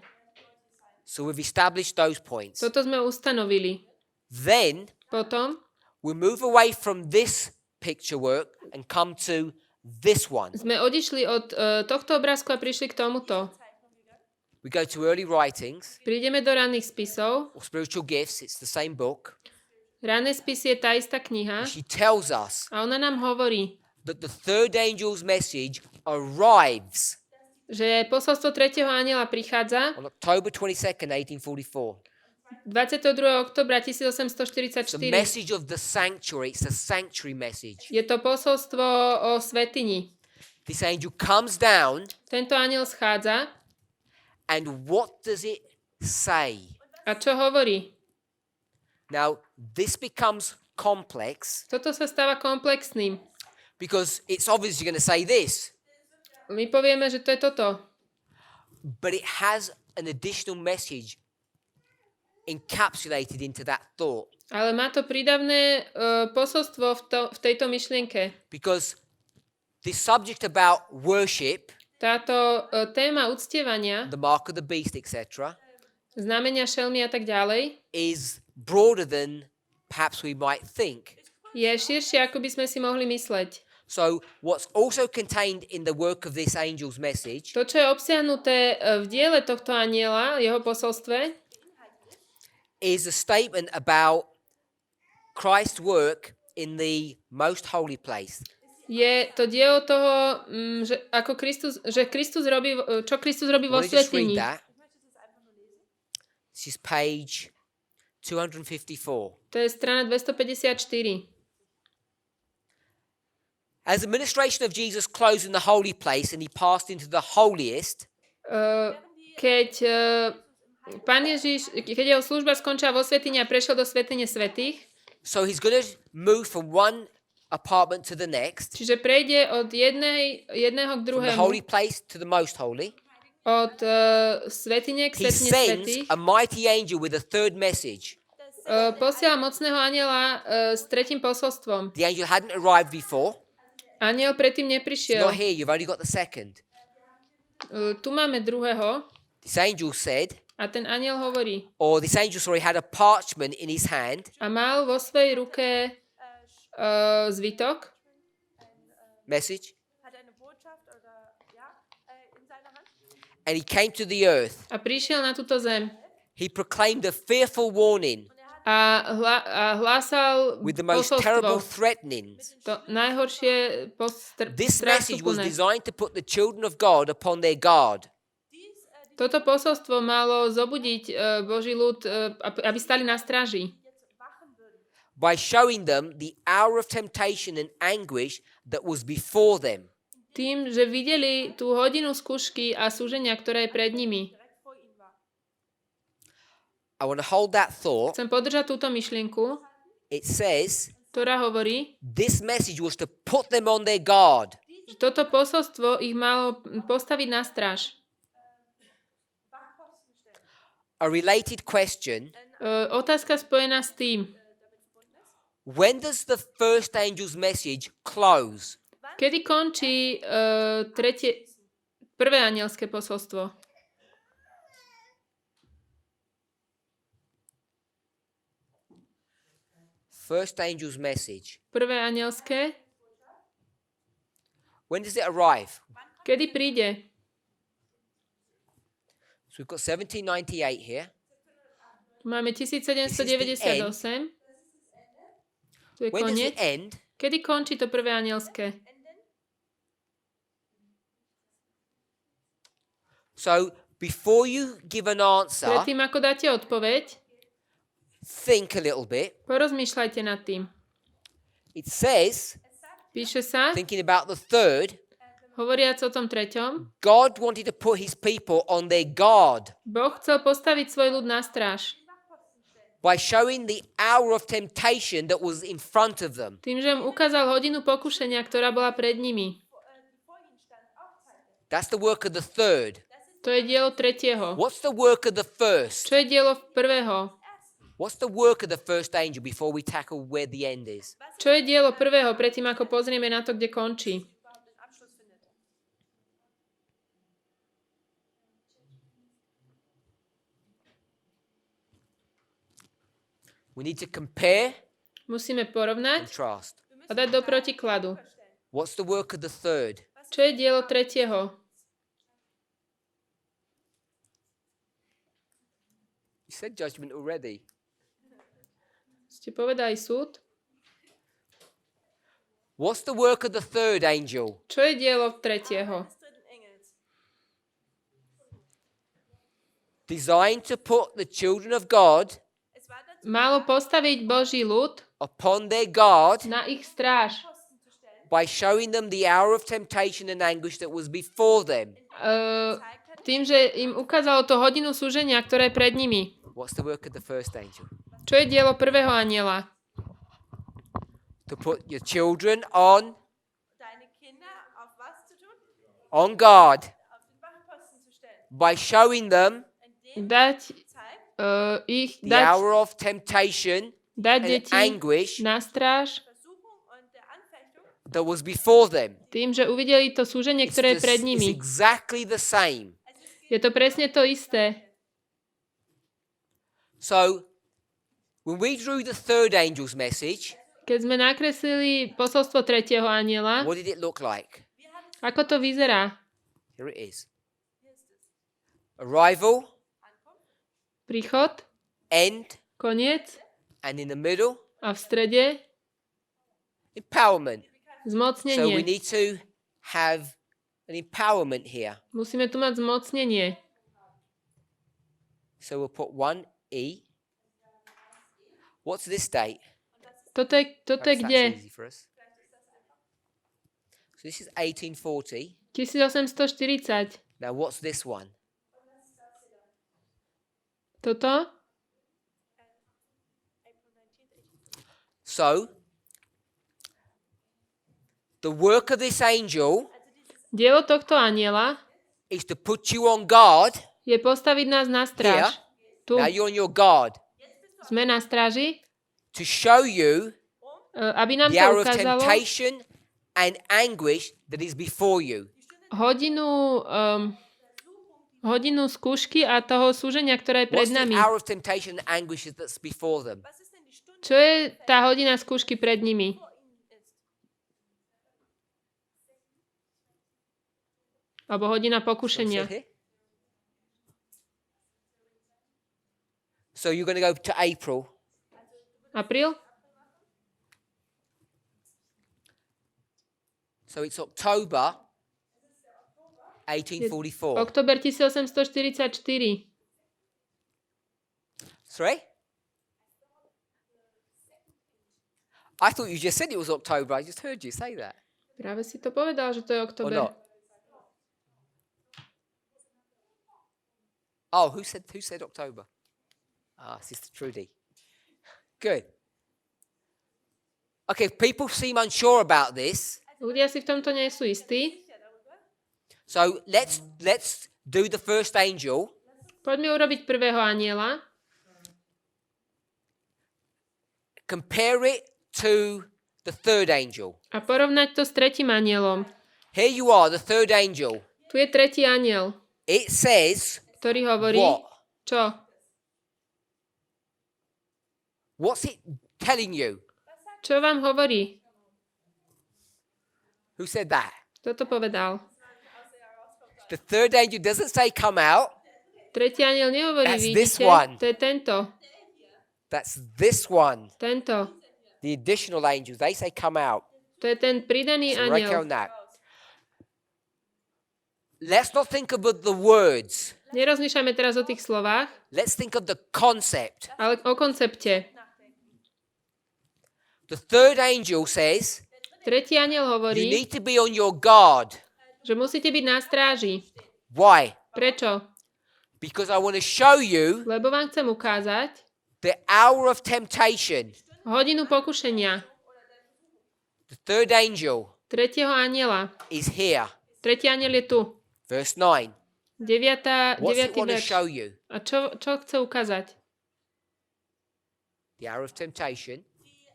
So we've established those points. Toto sme ustanovili. Then Potom we move away from this picture work and come to this one. sme odišli od tohto obrázku a prišli k tomuto. We go to early writings Prídeme do ranných spisov. or spiritual gifts. It's the same book. Ranné spisy je tá istá kniha She tells us a ona nám hovorí, that the third angel's message arrives že posolstvo tretieho anjela prichádza on October 22nd, 1844. 22. oktobra It's the 1844. message of the sanctuary. It's a sanctuary message. Je to posolstvo o svätyni. This angel comes down, Tento anjel schádza and what does it say? a čo hovorí? Now, this becomes complex Toto sa stáva komplexným. because it's obviously going to say this, My povieme, že to je toto. but it has an additional message encapsulated into that thought. Ale má to prídavné posolstvo v tejto myšlienke. Because this subject about worship, Táto téma uctievania, the mark of the beast, etc., znamenia šelmy a tak ďalej, is broader than perhaps we might think. je širšie, ako by sme si mohli mysleť. So, what's also contained in the work of this angel's message To, čo je obsiahnuté v diele tohto anjela, jeho posolstve, is a statement about Christ's work in the most holy place. je to dielo toho, že Kristus robí, čo Kristus robí vo Let me just read svätyni. that. This is page 254. To je strana 254. As the ministration of Jesus closed in the holy place and he passed into the holiest, Keď Pán Ježiš, keď jeho služba skončila vo svätyni a prešiel do svätyne svätých, so he's going to move from one apartment to the next, čiže prejde od jedného k from the druhému, holy place to the most holy. od svätyne k He svätyne sends svätých, a mighty angel with a third message. posiela mocného anjela s tretím posolstvom. The angel hadn't arrived before. Anjel predtým It's neprišiel. not here, you've only got the second. Tu máme druhého This angel said, a ten anjel hovorí or this angel, sorry, had a parchment in his hand, a mal vo svojej ruke zvitok message, Hat eine Botschaft oder in seiner Hand. and he came to the earth. a prišiel na túto zem He proclaimed a fearful warning a hlásal with the most terrible posolstvo. threatenings. To najhoršie This message was strašuplné. designed to put the children of God upon their guard. Toto posolstvo malo zobudiť Boží ľud, aby stali na stráži. By showing them the hour of temptation and anguish that was before them. Tým, že videli tú hodinu skúšky a súženia, ktoré je pred nimi. I want to hold that thought. Chcem podržať túto myšlienku, It says, ktorá hovorí, this message was to put them on their guard. že toto posolstvo ich malo postaviť na stráž. A related question, Otázka spojená s tým. when does the first angel's message close? Kedy končí prvé anielské posolstvo? First angel's message. Prvé anielské? When does it arrive? Kedy príde? So we've got 1798 here. Tu máme 1798. Tu je When does koniec. it end? Kedy končí to prvé anielské? So before you give an answer, Predtým, ako dáte odpoveď, think a little bit. porozmýšľajte nad tým. It says, Píše sa, thinking about the third, hovoriac o tom treťom, God wanted to put his people on their guard Boh chcel postaviť svoj ľud na stráž. by showing the hour of temptation that was in front of them. Tým, že im ukázal hodinu pokušenia, ktorá bola pred nimi. That's the work of the third. To je dielo tretieho. What's the work of the first? Čo je dielo prvého? What's the work of the first angel before we tackle where the end is? Čo je dielo prvého, predtým ako pozrieme na to, kde končí? We need to compare Musíme and porovnať contrast. a dať do protikladu. What's the work of the third? Čo je dielo tretieho? You said judgment already. Ste povedali súd? What's the work of the third angel? Čo je dielo tretieho? Designed to put the children of God Malo postaviť Boží ľud upon their guard na ich stráž. by showing them the hour of temptation and anguish that was before them. Tým, že im ukázalo to hodinu súženia, ktoré je pred nimi. What's the work of the first angel? Čo je dielo prvého aniela? To put your children on Deine Kinder auf was zu tun? on guard Auf den Wachposten zu stellen. by showing them Indem Dať zeigt, the hour of temptation dať and deti anguish na stráž Versuchung und der Anfechtung that was before them. tým, že uvideli to súženie, ktoré je pred It's nimi. exactly the same. Je to presne to isté. So, when we drew the third angel's message, Keď sme nakreslili posolstvo tretieho aniela, what did it look like? ako to vyzerá? Here it is. Arrival, Príchod, end, koniec and in the middle, a v strede empowerment. So we zmocnenie. need to have an empowerment here. Musíme tu mať zmocnenie. So we'll put 1E. What's this date? Toto je Perhaps kde? that's easy for us. So this is 1840. 1840. Now what's this one? Toto? So, the work of this angel Dielo tohto aniela is to put you on guard. je postaviť nás na stráž. Tu Now you're on your guard. sme na stráži, To show you aby nám the to hour of ukázalo temptation and anguish that is before you. hodinu skúšky a toho súženia, ktoré je pred What's the nami. hour of temptation and anguish that's before them? was ist denn die Stunde Čo je tá hodina skúšky pred nimi? vor ihnen ist? Alebo hodina What's pokušenia. that here? So you're going to go to April. Apríl? So it's October 1844. Október 1844. Sorry? I thought you just said it was October. I just heard you say that. Práve si to povedal, že to je Or október. not? Oh, who said October? Ah, Sister Trudy. Good. Okay, if people seem unsure about this, Ľudia si v tomto nie sú istí. so let's do the first angel. Poďme urobiť prvého aniela. Compare it to the third angel. A porovnať to s tretím anielom. Here you are, the third angel. Tu je tretí aniel, It says, ktorý hovorí, what? čo? What's it telling you? Čo vám hovorí? Who said that? Kto to povedal? The third angel doesn't say come out. Tretí aniel nehovorí, That's this vidíte? one. To je tento. That's this one. Tento. The additional angels, they say come out. To je ten pridaný So write aniel. on that. Let's not think about the words. Nerozmýšľame teraz o tých slovách, Let's think of the concept. ale o koncepte. The third angel says, Tretí aniel you hovorí, need to be on your guard. že musíte byť na stráži. Why? Prečo? Because I want to show you Lebo vám chcem ukázať the hour of temptation. hodinu pokušenia. The third angel Tretieho aniela. is here. Tretí aniel je tu. Verse 9. What's it 9. want to verš. show you? A čo chce ukázať? The hour of temptation.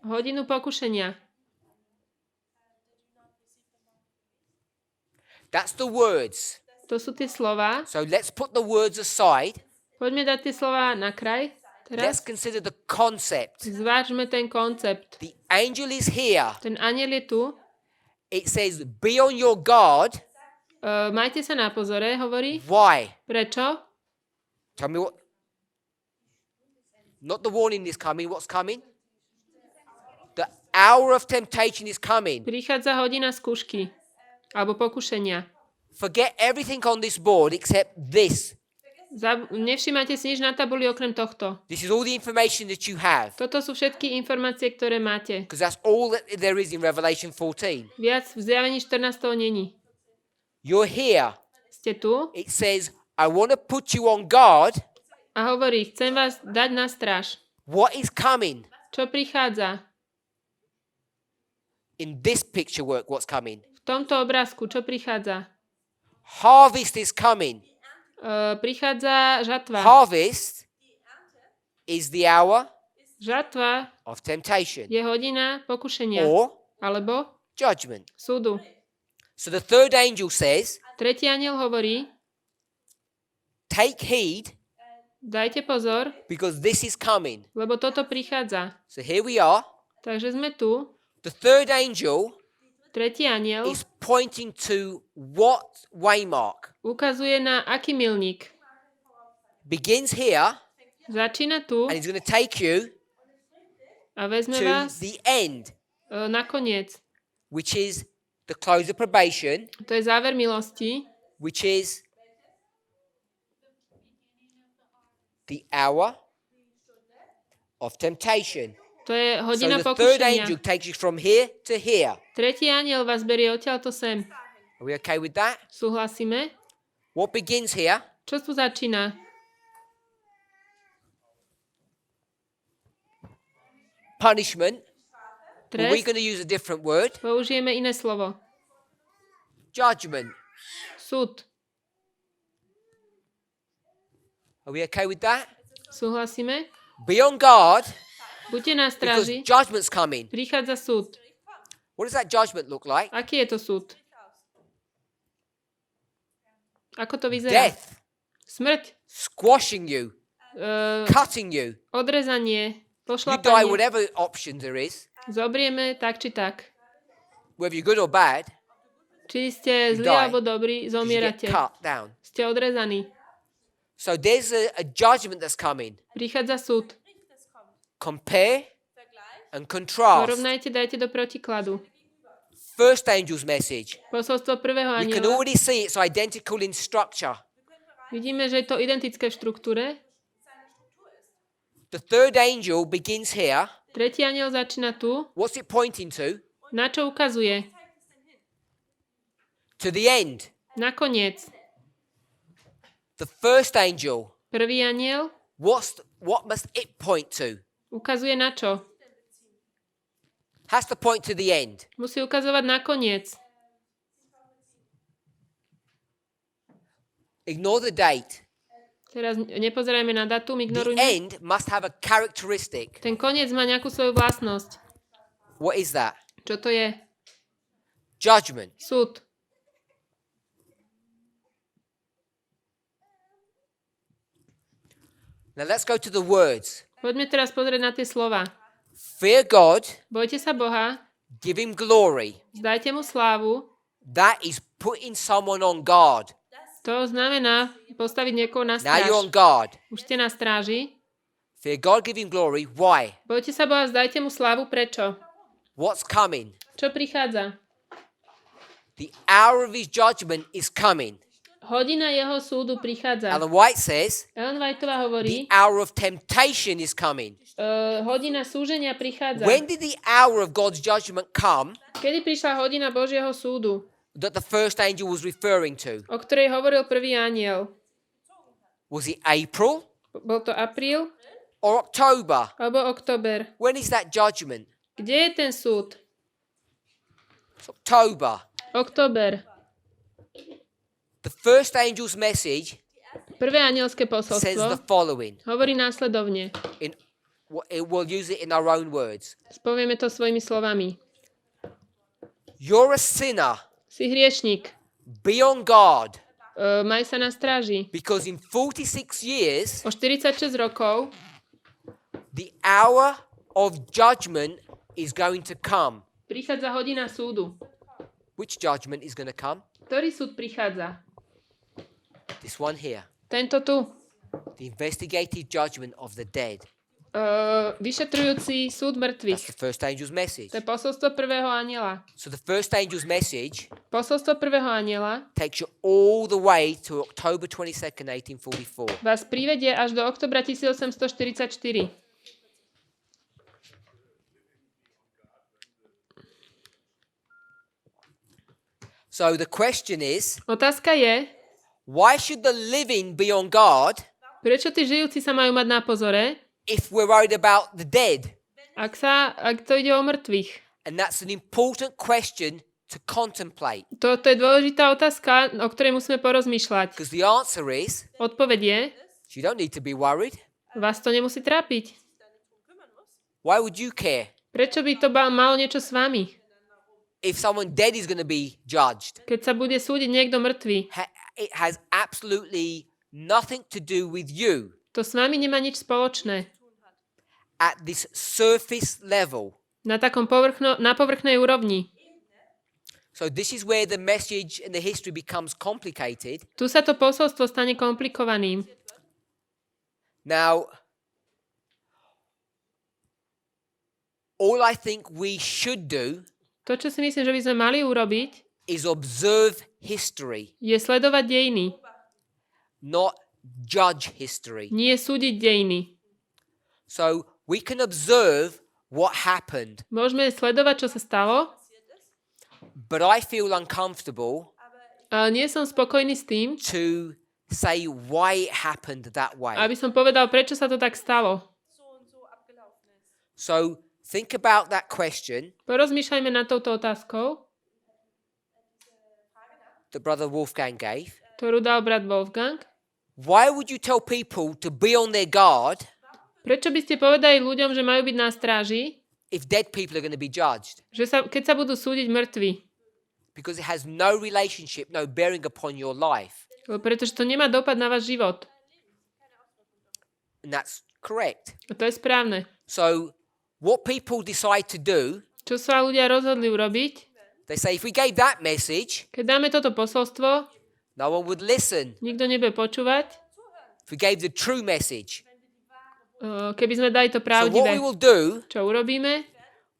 Hodinu pokušenia. That's the words. To sú tie slova. So let's put the words aside. Poďme dať tie slova na kraj. Let's Teraz consider the concept. zvážme ten koncept. The angel is here. Ten aniel je tu. It says, be on your guard. Majte sa na pozore, hovorí. Why? Prečo? Tell me what. Not the warning is coming. What's coming? The hour of temptation is coming. Prichádza hodina skúšky. Alebo pokušenia. Forget everything on this board except this. Nevšimajte si nič na tabuli okrem tohto. This is all the information that you have. Toto sú všetky informácie, ktoré máte. Because that's all that there is in Revelation 14. Viac v zjavení 14. není. You're here. Ste tu It says, I want to put you on guard. a hovorí, chcem vás dať na stráž. What is coming? Čo prichádza? In this picture work, what's coming? V tomto obrázku, čo prichádza? Harvest is coming. Prichádza žatva. Harvest is the hour Žatva of temptation je hodina pokušenia. or Alebo judgment. súdu. So the third angel says, Tretí aniel hovorí, take heed dajte pozor, because this is coming. lebo toto prichádza. So here we are. Takže sme tu. The third angel Tretí aniel is pointing to what waymark? ukazuje na aký milník. Begins here Začína tu and he's going to take you a vezme to vás the end, na koniec. which is the close of probation, To je záver milosti, which is the hour of temptation. to je So hodina the third pokušenia. angel takes you from here to here. Tretí aniel vás berie odtiaľto sem. Are we okay with that? Súhlasíme? What begins here? Čo tu začína? Punishment. Well, we're Trest. going to use a different word. Použijeme iné slovo. Judgment. Súd. Are we okay with that? Súhlasíme? Be on guard Buďte na because stráži. judgment's coming. Prichádza súd. What does that judgment look like? Aký je to súd? Ako to vyzerá? Death. Smrť. Squashing you. Cutting you. Odrezanie. You die Pošlapanie. whatever option there is. Zobrieme tak či tak. Whether you're good or bad. Či ste zlí die. alebo dobrí, 'Cause you zomierate. get cut down. Ste odrezaní. So there's a judgment that's coming. Prichádza súd. Compare and contrast. Porovnajte, dajte do protikladu. First angel's message. Posolstvo prvého You can aniela. already see it's identical in structure. Vidíme, že je to identické v štruktúre. The third angel begins here. Tretí aniel začína tu. What's it pointing to? Na čo ukazuje? To the end. Nakoniec. The first angel. Prvý aniel What must it point to? ukazuje na čo? Has to point to the end. Musí ukazovať nakoniec. Ignore the date. Teraz nepozerajme na datum, The ignorujme. end must have a characteristic. Ten koniec má nejakú svoju vlastnosť. What is that? Čo to je? Judgment. Súd. Now let's go to the words. Poďme teraz pozrieť na tie slova. Fear God, Bojte sa Boha, give him glory. vzdajte mu slávu. That is putting someone on guard. To znamená postaviť niekoho na Now you're on stráž. guard. Už ste na stráži. Fear God, give him glory. Why? Bojte sa Boha, vzdajte mu slávu. Prečo? What's coming? Čo prichádza? The hour of his judgment is coming. Hodina jeho súdu prichádza. Ellen White says, Ellen Whiteová hovorí, the hour of temptation is coming. hodina súženia prichádza. When did the hour of God's judgment come Kedy prišla hodina Božieho súdu, that the first angel was referring to? o ktorej hovoril prvý anjel? Was it April Bol to apríl or October? alebo október? When is that judgment? Kde je ten súd? It's October. Október. The first angel's message Prvé anielské says the posolstvo following. hovorí následovne. We'll use it in our own words. Povieme to svojimi slovami. You're a sinner. Si hriešnik. Be on guard. Maj sa na stráži. Because in 46 years, O 46 rokov the hour of judgment is going to come. prichádza hodina súdu. Which judgment is going to come? Ktorý súd prichádza? This one here. Tento tu. The investigative judgment of the dead. Vyšetrujúci súd That's mŕtvych. the first angel's message. To je posolstvo prvého anjela. So the first angel's message Posolstvo prvého anjela takes you all the way to October 22nd, 1844. vás privedie až do oktobra 1844. So the question is, Otázka je, why should the living be on guard prečo tí žijúci sa majú mať na pozore, if we're worried about the dead? ak to ide o mŕtvych? And that's an important question to contemplate. To je dôležitá otázka, o ktorej musíme porozmýšľať. Because the answer is, Odpoveď je, you don't need to be worried. vás to nemusí trápiť. Why would you care? Prečo by to malo niečo s vami? If someone dead is going to be judged, Keď sa bude súdiť niekto mŕtvy, it has absolutely nothing to do with you to s vami nemá nič spoločné. at this surface level. Na takom na povrchnej úrovni. So this is where the message and the history becomes complicated. Tu sa to posolstvo stane komplikovaným. Now, all I think we should do To, čo si myslím, že by sme mali urobiť, is observe history, je sledovať dejiny, not judge history. nie súdiť dejiny. So we can observe what happened, Môžeme sledovať, čo sa stalo, but I feel uncomfortable ale nie som spokojný s tým, to say why it happened that way. aby som povedal, prečo sa to tak stalo. So think about that question Porozmýšľajme nad touto otázkou, that Brother Wolfgang gave. ktorú dal brat Wolfgang. Why would you tell people to be on their guard Prečo by ste povedali ľuďom, že majú byť na stráži, if dead people are going to be judged? že keď sa budú súdiť mŕtvi? Because it has no relationship, no bearing upon your life. Pretože to nemá dopad na váš život. And that's correct. A to je správne. So what people decide to do, Čo sa ľudia rozhodli urobiť? they say, if we gave that message, Keď dáme toto posolstvo, no one would listen. nikto nebude počúvať. If we gave the true message. Keby sme dali to So what pravdivé, we will do, čo urobíme?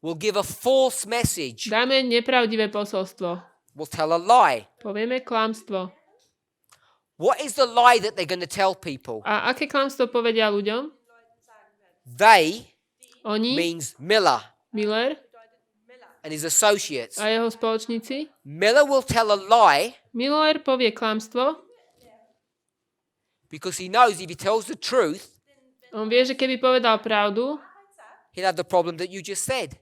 we'll give a false message. Dáme nepravdivé posolstvo. We'll tell a lie. Povieme klamstvo. What is the lie that they're going to tell people? A aké klamstvo povedia ľuďom? They Oni, means Miller Miller and his associates. a jeho spoločníci. Miller will tell a lie Miller povie klamstvo. because he knows if he tells the truth, On vie, že keby povedal pravdu, he'll have the problem that you just said.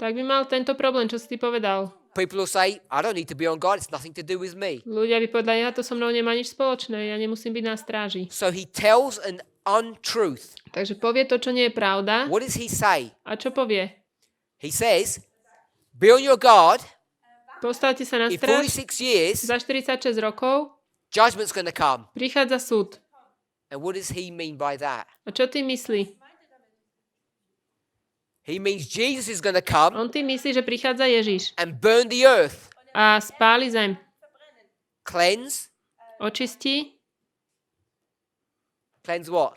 tak by mal tento problém, čo si ty povedal. People will say, I don't need to be on guard, it's nothing to do with me. Ľudia by povedali, ja to so mnou nemá nič spoločné, ja nemusím byť na stráži. So he tells an untruth. Takže povie to, čo nie je pravda. What does he say? A čo povie? He says, Be on your guard. Postavte sa na In stráž. 46 years, Za 46 rokov judgment's going to come. prichádza súd. And what does he mean by that? A čo tým myslí? He means Jesus is going to come On tým myslí, že prichádza Ježiš and burn the earth, a spáli zem. cleanse. Očistí. Cleanse what?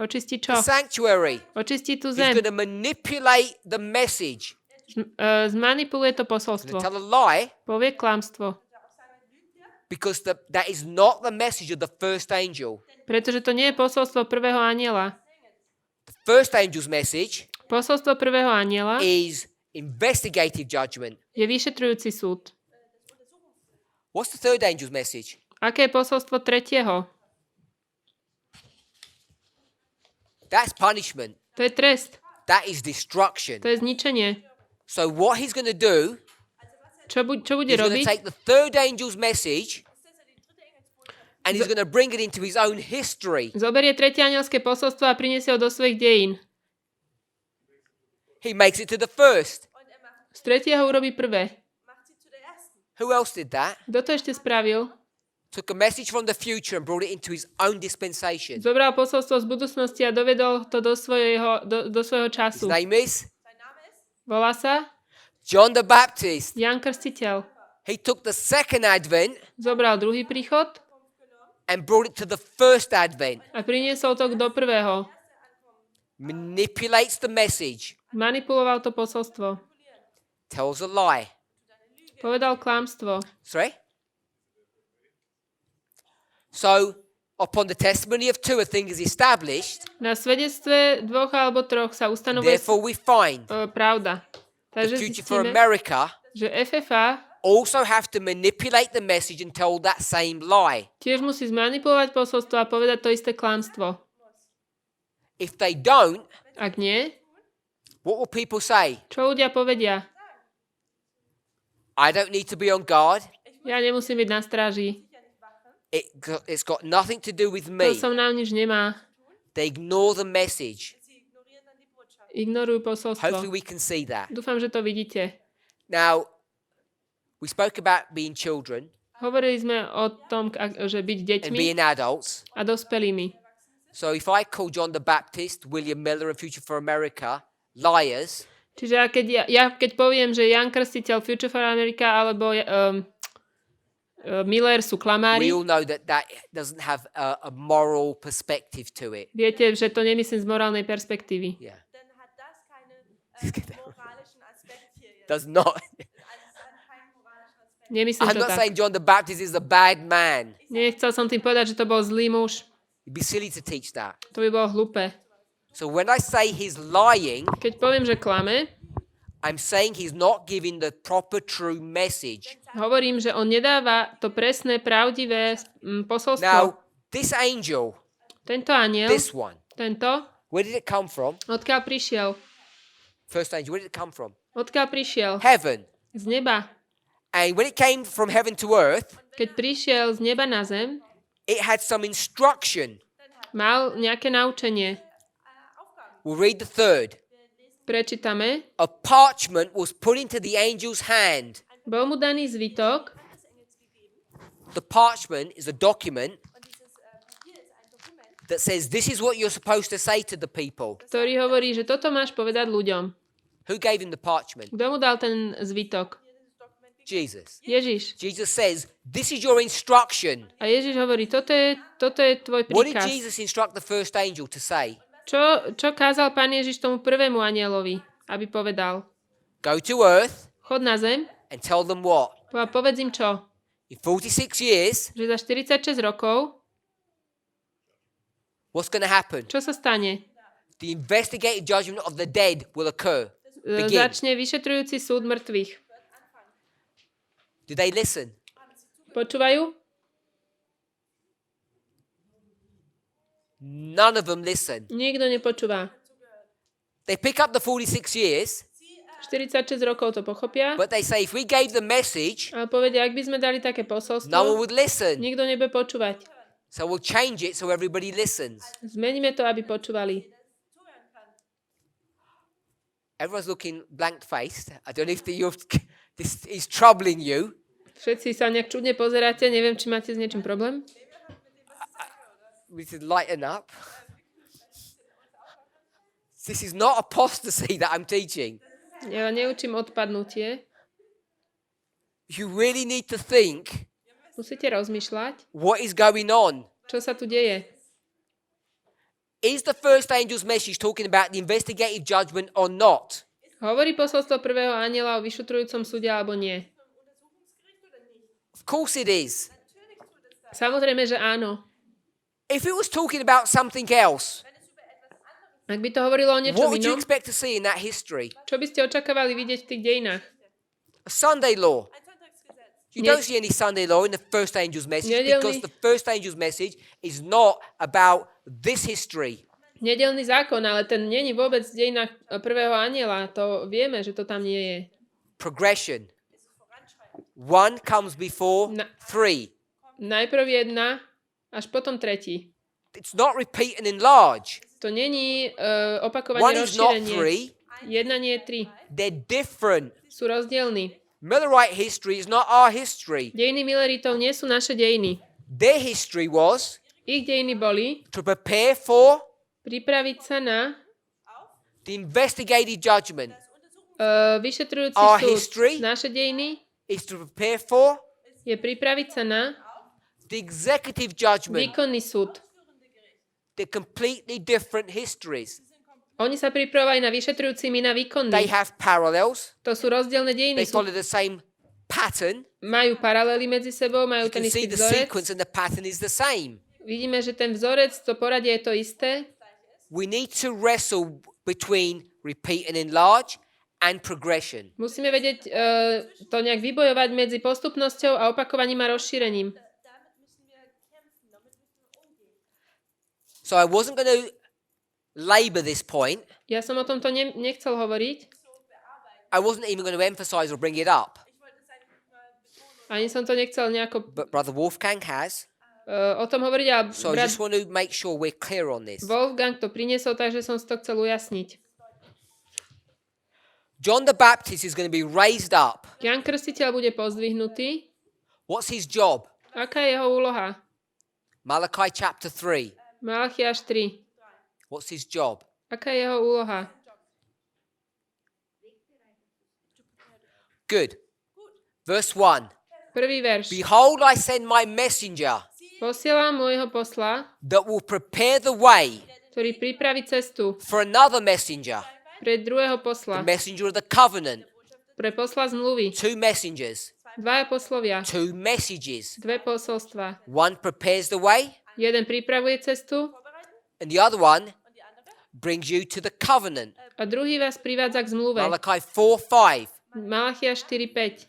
Očistí čo? The sanctuary. Očistí tú He's zem. going to manipulate the message. Zmanipuluje to He's going posolstvo. to tell a lie Povie klamstvo. because that is not the message of the first angel. Pretože to nie je posolstvo prvého anjela. The first angel's message Posolstvo prvého anjela is investigative judgment. je vyšetrujúci súd. What's the third angel's message? Aké je posolstvo tretieho? That's punishment. To je trest. That is destruction. To je zničenie. So what he's going to do, Čo bude he's going to robiť? take the third angel's message and he's going to bring it into his own history. Zoberie tretie anielské posolstvo a priniesie ho do svojich dejín. He makes it to the first. Z tretieho urobí prvé. Who else did that? Kto to ešte spravil? Took a message from the future and brought it into his own dispensation. Zobral posolstvo z budúcnosti a dovedol to do svojho His času. name is Volá sa John the Baptist. Jan Krstiteľ. He took the second advent Zobral druhý príchod and brought it to the first advent. a priniesol to do prvého. Manipulates the message. Manipuloval to posolstvo. Tells a lie. Povedal klamstvo. Sorry? So, upon the testimony of two, a thing is established. Na svedectve dvoch alebo troch sa ustanovuje Therefore, we find pravda. the Takže future for zistíme, America že FFA also have to manipulate the message and tell that same lie. tiež musí zmanipulovať posolstvo a povedať to isté klamstvo. If they don't, Ak nie, what will people say? čo ľudia povedia? I don't need to be on guard. Ja nemusím byť na stráži. It's got nothing to do with To me. som nám nič nemá. They ignore the message. Ignorujú posolstvo. Hopefully we can see that. Dúfam, že to vidíte. Now, we spoke about being children Hovorili sme o tom, že byť and deťmi being adults. a dospelými. So if I call John the Baptist, William Miller and Future for America liars, Čiže keď poviem, že Jan Krstiteľ, Future for America alebo Miller sú we klamári, all know that doesn't have a moral perspective to it. viete, že to nemyslím z morálnej perspektívy. Yeah. Dann hat das keine moralischen Aspekt hier jetzt. Does not. Also es hat keinen moralischen Aspekt. Nemyslím I'm to not tak. saying John the Baptist is a bad man. Nechcel som tým povedať, že to bol zlý muž. It'd be silly to teach that. To by bolo hlúpe. So when I say he's lying, Keď poviem, že klame, I'm saying he's not giving the proper true message. hovorím, že on nedáva to presné, pravdivé posolstvo. Now, this angel, Tento aniel, this one, tento, where did it come from? odkiaľ prišiel? First angel, where did it come from? Odkiaľ prišiel? Heaven. Z neba. And when it came from heaven to earth, Keď prišiel z neba na zem, it had some instruction. mal nejaké naučenie. We'll read the third. Prečítame. A parchment was put into the angel's hand. Bol mu daný zvitok. The parchment is a document that says this is what you're supposed to say to the people. Ktorý hovorí, že toto máš povedať ľuďom. Who gave him the parchment? Kto mu dal ten zvitok? Jesus. Ježiš. Jesus says, this is your instruction. A Ježiš hovorí, toto je tvoj What did príkaz. Jesus instruct the first angel to say? Čo kázal Pán Ježiš tomu prvému anielovi, aby povedal? Go to earth Chod na zem and tell them what? a povedz im čo? In 46 years, Že za 46 rokov, what's going to happen? čo sa stane? The investigative judgment of the dead will occur. Begin. Začne vyšetrujúci súd mŕtvych. Did they listen? Počúvajú? None of them listen. Nikto nepočúva. They pick up the 46 years, 46 rokov to pochopia, but they say if we gave the message, ale povedia, ak by sme dali také no one posolstvo, would listen. nikto nebude počúvať. So we'll change it so everybody listens. Zmeníme to, aby počúvali. Everyone's looking blank-faced. I don't know if this is troubling you. Všetci sa nejak čudne pozeráte, neviem, či máte s niečím problém. We should lighten up. This is not apostasy that I'm teaching. Ja neučím odpadnutie. You really need to think Musíte rozmýšľať, what is going on. čo sa tu deje. Is the first angel's message talking about the investigative judgment or not? Hovorí posolstvo prvého anjela o vyšetrujúcom súde alebo nie? Of course it is. Samozrejme, že áno. If it was talking about something else, Ak by to hovorilo o what niečom would you inom, expect to see in that history? čo by ste očakávali vidieť v tých dejinách? A Sunday law. Ein Sonntagsgesetz. You don't see any Sunday law in the first angel's message Nedelný- because the first angel's message is not about this history. Nedelný zákon, ale ten není vôbec v dejinách prvého anjela. To vieme, že to tam nie je. Progression. One comes before Na- three. Najprv jedna, až potom tretí. It's not repeat and enlarge. To není One opakovanie is not rozšírenie. three. Jedna nie je tri. They're different. Sú rozdielni. Millerite history is not our history. Dejiny Milleritov nie sú naše dejiny. Their history was Ich dejiny boli to prepare for pripraviť sa na the investigative judgment. vyšetrujúci Our súd. history Naše dejiny is to prepare for je pripraviť sa na the executive judgment. výkonný súd. They're completely different histories. Oni sa pripravovajú na vyšetrujúci, my na They výkonný. have parallels. To sú rozdielne They dejiny. Sú, follow the same pattern. majú paralely medzi sebou, majú You ten can see istý the vzorec. sequence and the pattern is the same. Vidíme, že ten vzorec, to poradie je to isté. We need to wrestle between repeat and enlarge and progression. Musíme vedieť to nejak vybojovať medzi postupnosťou a opakovaním a rozšírením. Damit müssen wir kämpfen, damit müssen wir umgehen. So I wasn't going to labor this point. Ja som o tomto nechcel hovoriť, I wasn't even going to emphasize or bring it up. Ich wollte es eigentlich mal betonen. ani som to nechcel nejako But Brother Wolfgang has. o tom hovoriť, ale So I brat just want to make sure we're clear on this. Wolfgang to priniesol, takže som si to chcel ujasniť. John the Baptist is going to be raised up. Jan Krstiteľ bude pozdvihnutý. What's his job? Aká je jeho úloha? Malachi chapter 3. Malachiáš 3. What's his job? Aká je jeho úloha? Good. Verse 1. Prvý verš. Behold, I send my messenger Posielam môjho posla, that will prepare the way ktorý pripraví cestu for another messenger, pre druhého the posla, messenger of the covenant. pre posla zmluvy. Two messengers, Dvaja poslovia, two messages. dve posolstva. One prepares the way, Jeden pripravuje cestu and the other one Und die andere? brings you to the covenant. a druhý vás privádza k zmluve. Malachi 4:5. Malachiáš 4.5.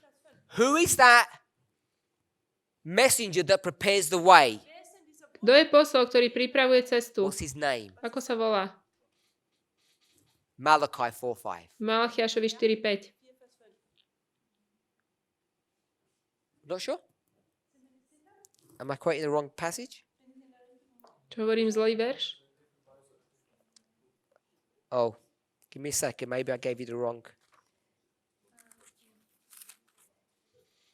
Who is that messenger that prepares the way? Kto je posol, ktorý pripravuje cestu? What's his name? Ako sa volá? Malachi 4:5. Malachiášovi 4.5. Not sure? Am I quoting the wrong passage? Čo hovorím zlý verš? Oh, give me a second. Maybe I gave you the wrong.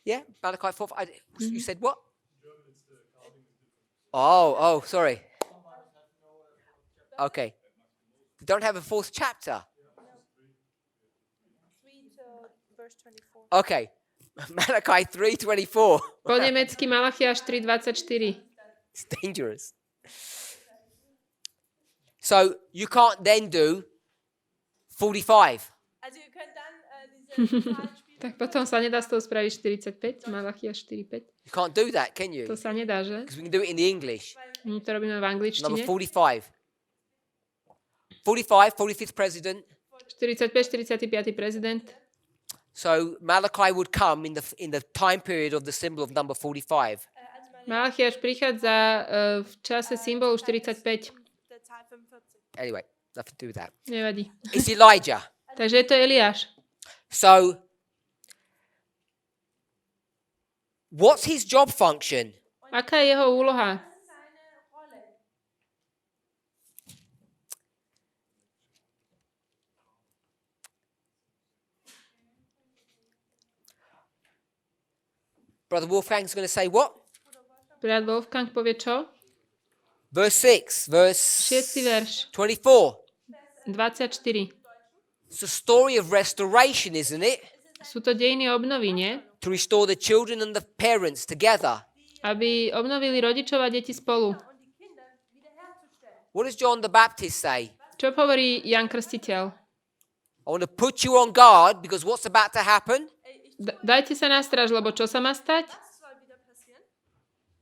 Yeah, Malachi 4. You said what? Oh, sorry. Okay. They don't have a fourth chapter. 3 to verse 24. Okay. Malachi 3:24. Po nemecky Malachiáš 3.24. It's dangerous. So you can't then do 45. Also ihr könnt dann diese Zahlen spielen. Tak potom sa nedá z toho spraviť 45, Malachiáš 4.5. You can't do that, can To you? sa nedá, že? Because we can do it in the English. My to robíme v angličtine. Number 45. 45, 45th president. 45, 45. prezident. So Malachi would come in the time period of the symbol of number 45. Malachiáš prichádza v čase symbolu 45. Der Zahl 45. Anyway, nothing to do with that. Nevadí. It's Elijah. Takže je to Eliáš. So what's his job function? Aká je jeho úloha? Seine Rolle. Brother Wolfgang's going to say what? Brat Wolfgang povie čo? Verse 6, verse 6. verš, 24. 24. It's a story of restoration, isn't it? Sú to dejiny obnovy, nie? To restore the children and the parents together. Aby obnovili rodičov a deti spolu. What does John the Baptist say? Čo hovorí Jan Krstiteľ? I want to put you on guard because what's about to happen? Dajte sa na stráž, lebo čo sa má stať?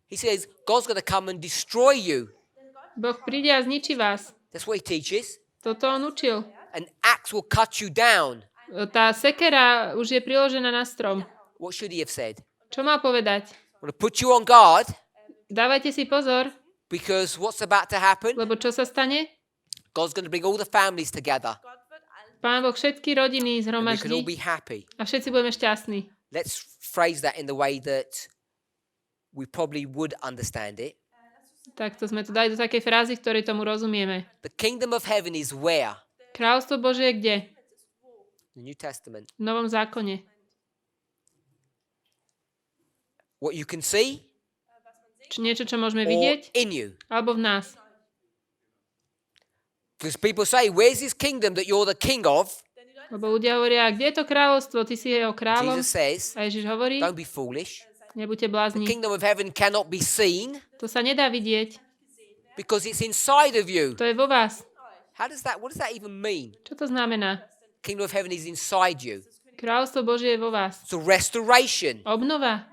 He says, God's going to come and destroy you. Boh príde a zničí vás. That's what he teaches. Toto on učil. An axe will cut you down. Tá sekera už je priložená na strom. What should he have said? Čo mal povedať? I want to put you on guard Dávajte si pozor, because what's about to happen? lebo čo sa stane? God's going to bring all the families together Pán Boh všetky rodiny and we can all zhromaždí be happy. a všetci budeme šťastní. Let's phrase that in the way that we probably would understand it. Takto sme to dali do takej frázy, v ktorej tomu rozumieme. The kingdom of heaven is where? Kráľovstvo Božie je kde? The New Testament. V Novom zákone. What you can see Niečo, čo môžeme or vidieť, in you. alebo v nás. Because people say, where's this kingdom that you're the king of? Lebo ľudia hovoria, kde je to kráľovstvo, ty si jeho kráľom. Jesus says, A Ježiš hovorí, don't be foolish. nebuďte The blázni. kingdom of heaven cannot be seen To sa nedá vidieť, because it's inside of you. to je vo vás. What does that even mean? Čo to znamená? Kingdom of heaven is inside you. Kráľovstvo Božie je vo vás. So restoration. Obnova.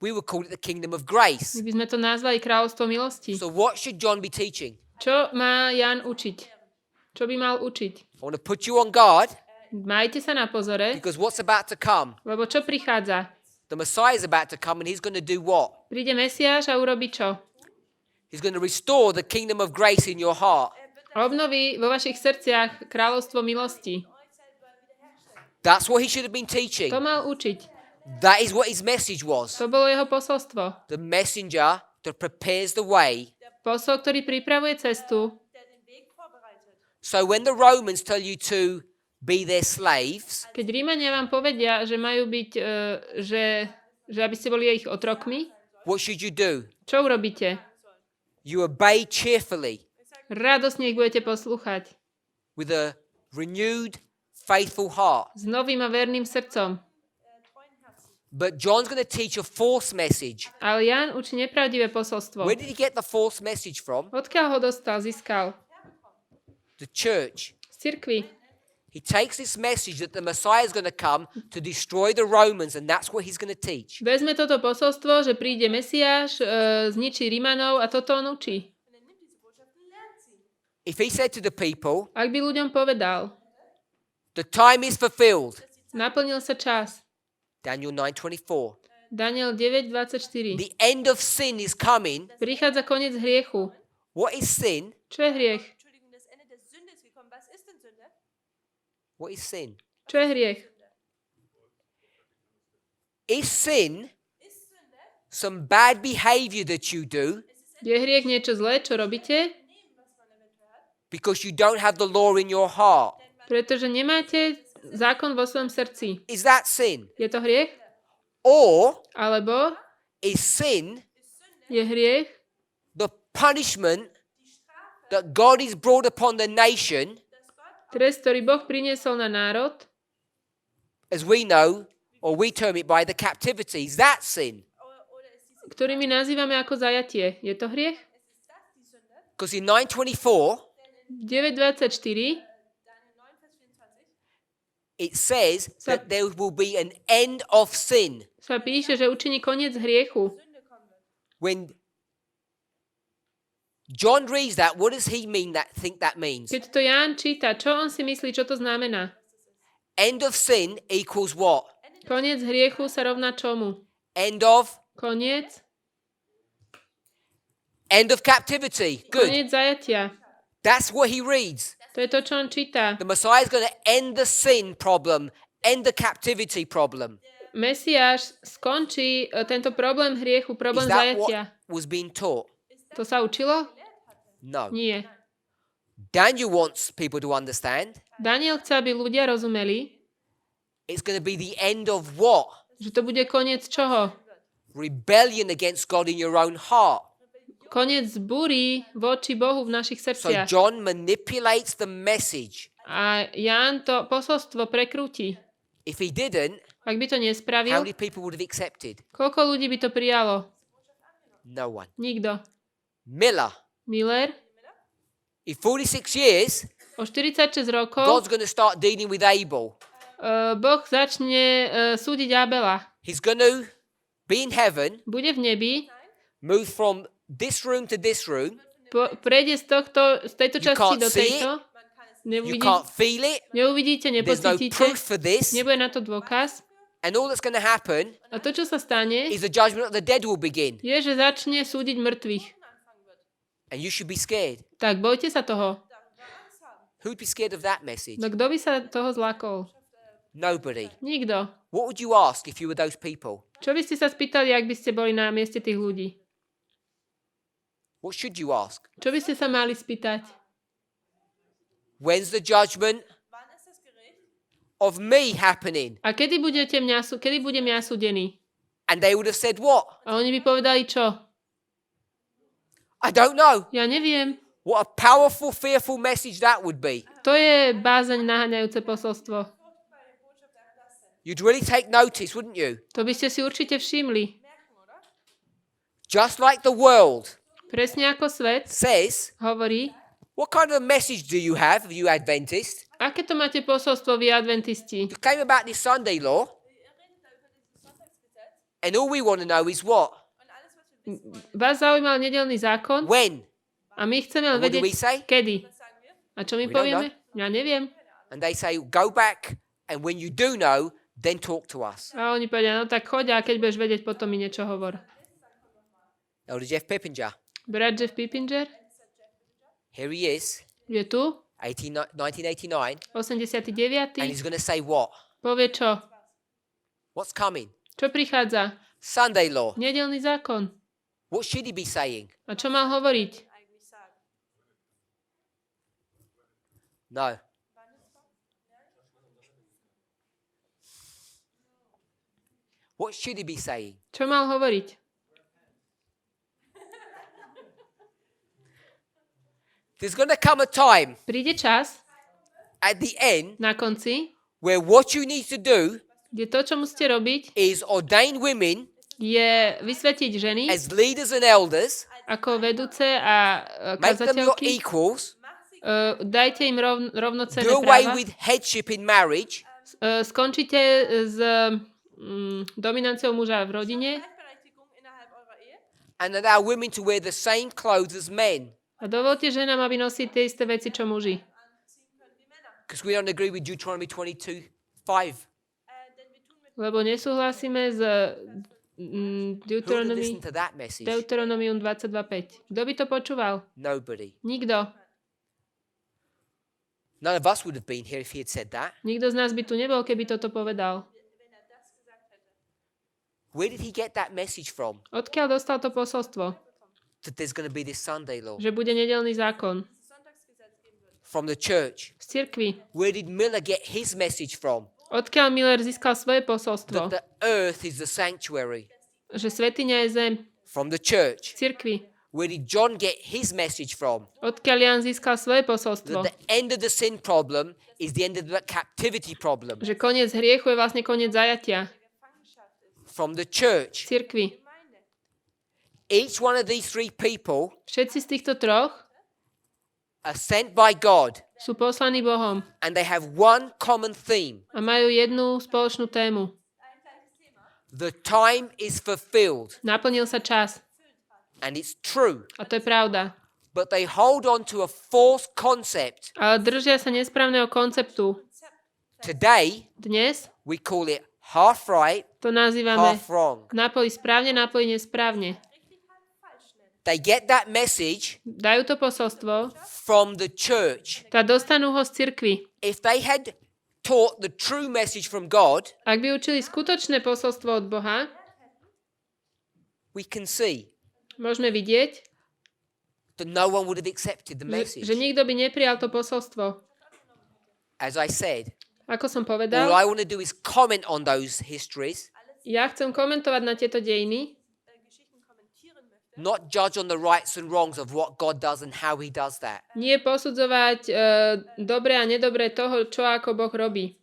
We would call it the kingdom of grace. My by sme to nazvali kráľovstvo milosti. So what should John be teaching? Čo má Jan učiť? Čo by mal učiť? I want to put you on guard Majte sa na pozore, because what's about to come? lebo čo prichádza? The Messiah is about to come and he's going to do what? Príde Mesiáš a urobí čo? He's going to restore the kingdom of grace in your heart. Obnoví vo vašich srdciach kráľovstvo milosti. That's what he should have been teaching. To mal učiť. That is what his message was. To bolo jeho posolstvo. The messenger that prepares the way. Posol, ktorý pripravuje cestu. So when the Romans tell you to be their slaves, Keď Rímania vám povedia, že majú byť, že aby ste boli ich otrokmi, what should you do? čo urobíte? You obey cheerfully Radosne ich budete poslúchať. with a renewed, faithful heart. S novým a verným srdcom. But John's going to teach a false message. Ale Jan učí nepravdivé posolstvo. Where did he get the false message from? Odkiaľ ho dostal, získal? The church. Z cirkvi. He takes this message that the Messiah is going to come to destroy the Romans, and that's what he's going to teach. Vezme toto posolstvo, že príde Mesiáš, zničí Rimanov a toto on učí. If he said to the people, Ak by ľuďom povedal, the time is fulfilled, naplnil sa čas. Daniel 9:24. Daniel 9:24. The end of sin is coming. Prichádza koniec hriechu. What is sin? Čo je hriech? Entschuldigung, das Ende der Sünde ist gekommen. Was ist denn Sünde? What is sin? Čo je hriech? Is sin some bad behavior that you do Je hriech niečo zlé, čo robíte? because you don't have the law in your heart? Pretože nemáte zákon vo svojom srdci. Is that sin? Je to hriech? Or Alebo is sin je hriech the punishment that God is brought upon the nation, trest, ktorý Boh priniesol na národ, as we know, or we term it by the captivity? Is that sin? ktorý my nazývame ako zajatie. Je to hriech? Because in 9:24, 9:24 it says that there will be an end of sin. sa píše, že učiní koniec hriechu. When John reads that, what does he think that means? Keď to Ján číta, čo on si myslí, čo to znamená? End of sin equals what? Koniec hriechu sa rovná čomu? End of Koniec? captivity. Good. Koniec zajatia. That's what he reads. To je to, čo on číta. The Messiah is going to end the sin problem, end the captivity problem. Mesiáš skončí tento problém hriechu, Is problém that zajatia. what was being taught? To sa učilo? No. Nie. Daniel wants people to understand Daniel chce, aby ľudia rozumeli, it's going to be the end of what? že to bude koniec čoho? rebellion against God in your own heart. Koniec zbúry voči Bohu v našich So srdciach. John manipulates the message. A Ján to posolstvo prekrúti. If he didn't, Ak by to how nespravil, many people would have accepted? koľko ľudí by to prijalo? No one. Nikto. Miller, Miller, in 46 years, o 46 rokov God's going to start dealing with Abel. Boh začne súdiť Abela. He's going to be in heaven, Bude v nebi, move from this room to this room. prejde z tejto You časti can't do see tejto. You can't feel it. Neuvidíte, There's no nepocítite. proof for this. Nebude na to dôkaz. And all that's going to happen A to, čo sa stane, is the judgment of the dead will begin. je, že začne súdiť mŕtvych. And you should be scared. Tak bojte sa toho. Who'd be scared of that message? No kto by sa toho zlakol? Nobody. Nikto. What would you ask if you were those people? Čo by ste sa spýtali, ak by ste boli na mieste tých ľudí? What should you ask? Čo by ste sa mali spýtať? When's the judgment Wann ist das Gericht? of me happening? A kedy budem ja súdený? And they would have said what? A oni by povedali čo? I don't know. Ja neviem. What a powerful, fearful message that would be. To je bázeň naháňajúce posolstvo. You'd really take notice, wouldn't you? To by ste si určite všimli. Just like the world Presne ako svet says, hovorí, what kind of a message do you have, you Adventist? aké to máte posolstvo vy adventisti? You came about this Sunday law, and all we want to know is what? Vás zaujímal nedeľný zákon When? a my chceme len What do we vedieť, say? kedy. A čo my We don't povieme? Ja neviem. And they say, go back, and when you do know, then talk to us. A oni povedia, no tak choď a keď budeš vedieť, potom mi niečo hovor. Elder Jeff Pippinger, Brat Jeff Pippinger here he is, je tu, 1989, 89. and he's going to say what? Povie čo? What's coming? Čo prichádza? Sunday law. Nedeľný zákon. What should he be saying? A čo mal hovoriť? Eigentlich sagen. No. What should he be saying? Čo mal hovoriť? There's going to come a time Príde čas at the end na konci, where what you need to do kde to, čo musíte robiť, is ordain women je vysvetiť ženy as leaders and elders, ako vedúce a make them your kazateľky. equals, Dajte im rovnocenné do away práva. with headship in marriage, Skončite s dominanciou muža v rodine Gleichberechtigung innerhalb eurer Ehe. and allow women to wear the same clothes as men. a dovolte ženám, aby nosili tie isté veci, čo muži. Because we don't agree with Deuteronomy 22:5. Denn wir tun mit Lebo nesúhlasíme s Who would Deuteronomium listen to that message? 22.5. Kto by to počúval? Nobody. Nikto. None of us would have been here if he had said that. Nikto z nás by tu nebol, keby toto povedal. das gesagt hätte. Where did he get that message from? Odkiaľ dostal to posolstvo? That there's going to be this Sunday law. Že bude nedeľný zákon. Sonntagsgesetz geben würde. From the church. Z cirkvi. Where did Miller get his message from? Odkiaľ Miller získal svoje posolstvo? That the earth is the sanctuary. Že svätyňa je zem. From the church. Z cirkvi. Where did John get his message from? Odkiaľ Jan získal svoje posolstvo? That the end of the sin problem is the end of the captivity problem. Že koniec hriechu je vlastne koniec zajatia. From the church. Z cirkvi. Each one of these three people Všetci z týchto troch are sent by God, sú poslaní Bohom and they have one common theme. a majú jednu spoločnú tému. The time is fulfilled, Naplnil sa čas. and it's true. A to je pravda. But they hold on to a false concept. Ale držia sa nesprávneho konceptu. Today, Dnes we call it half right, to nazývame half wrong. nápoj správne, nápoj nesprávne. They get that message Dajú to posolstvo, from the church. dostanú ho z cirkvi. If they had taught the true message from God, Ak by učili skutočné posolstvo od Boha, we can see môžeme vidieť, that no one would have accepted the message. že nikto by neprijal to posolstvo. As I said, Ako som all povedal, I want to do is comment on those histories, ja chcem komentovať na tieto dejiny, Not judge on the rights and wrongs of what God does and how he does that. Nie posudzovať dobre a nedobre toho, čo ako Boh robí.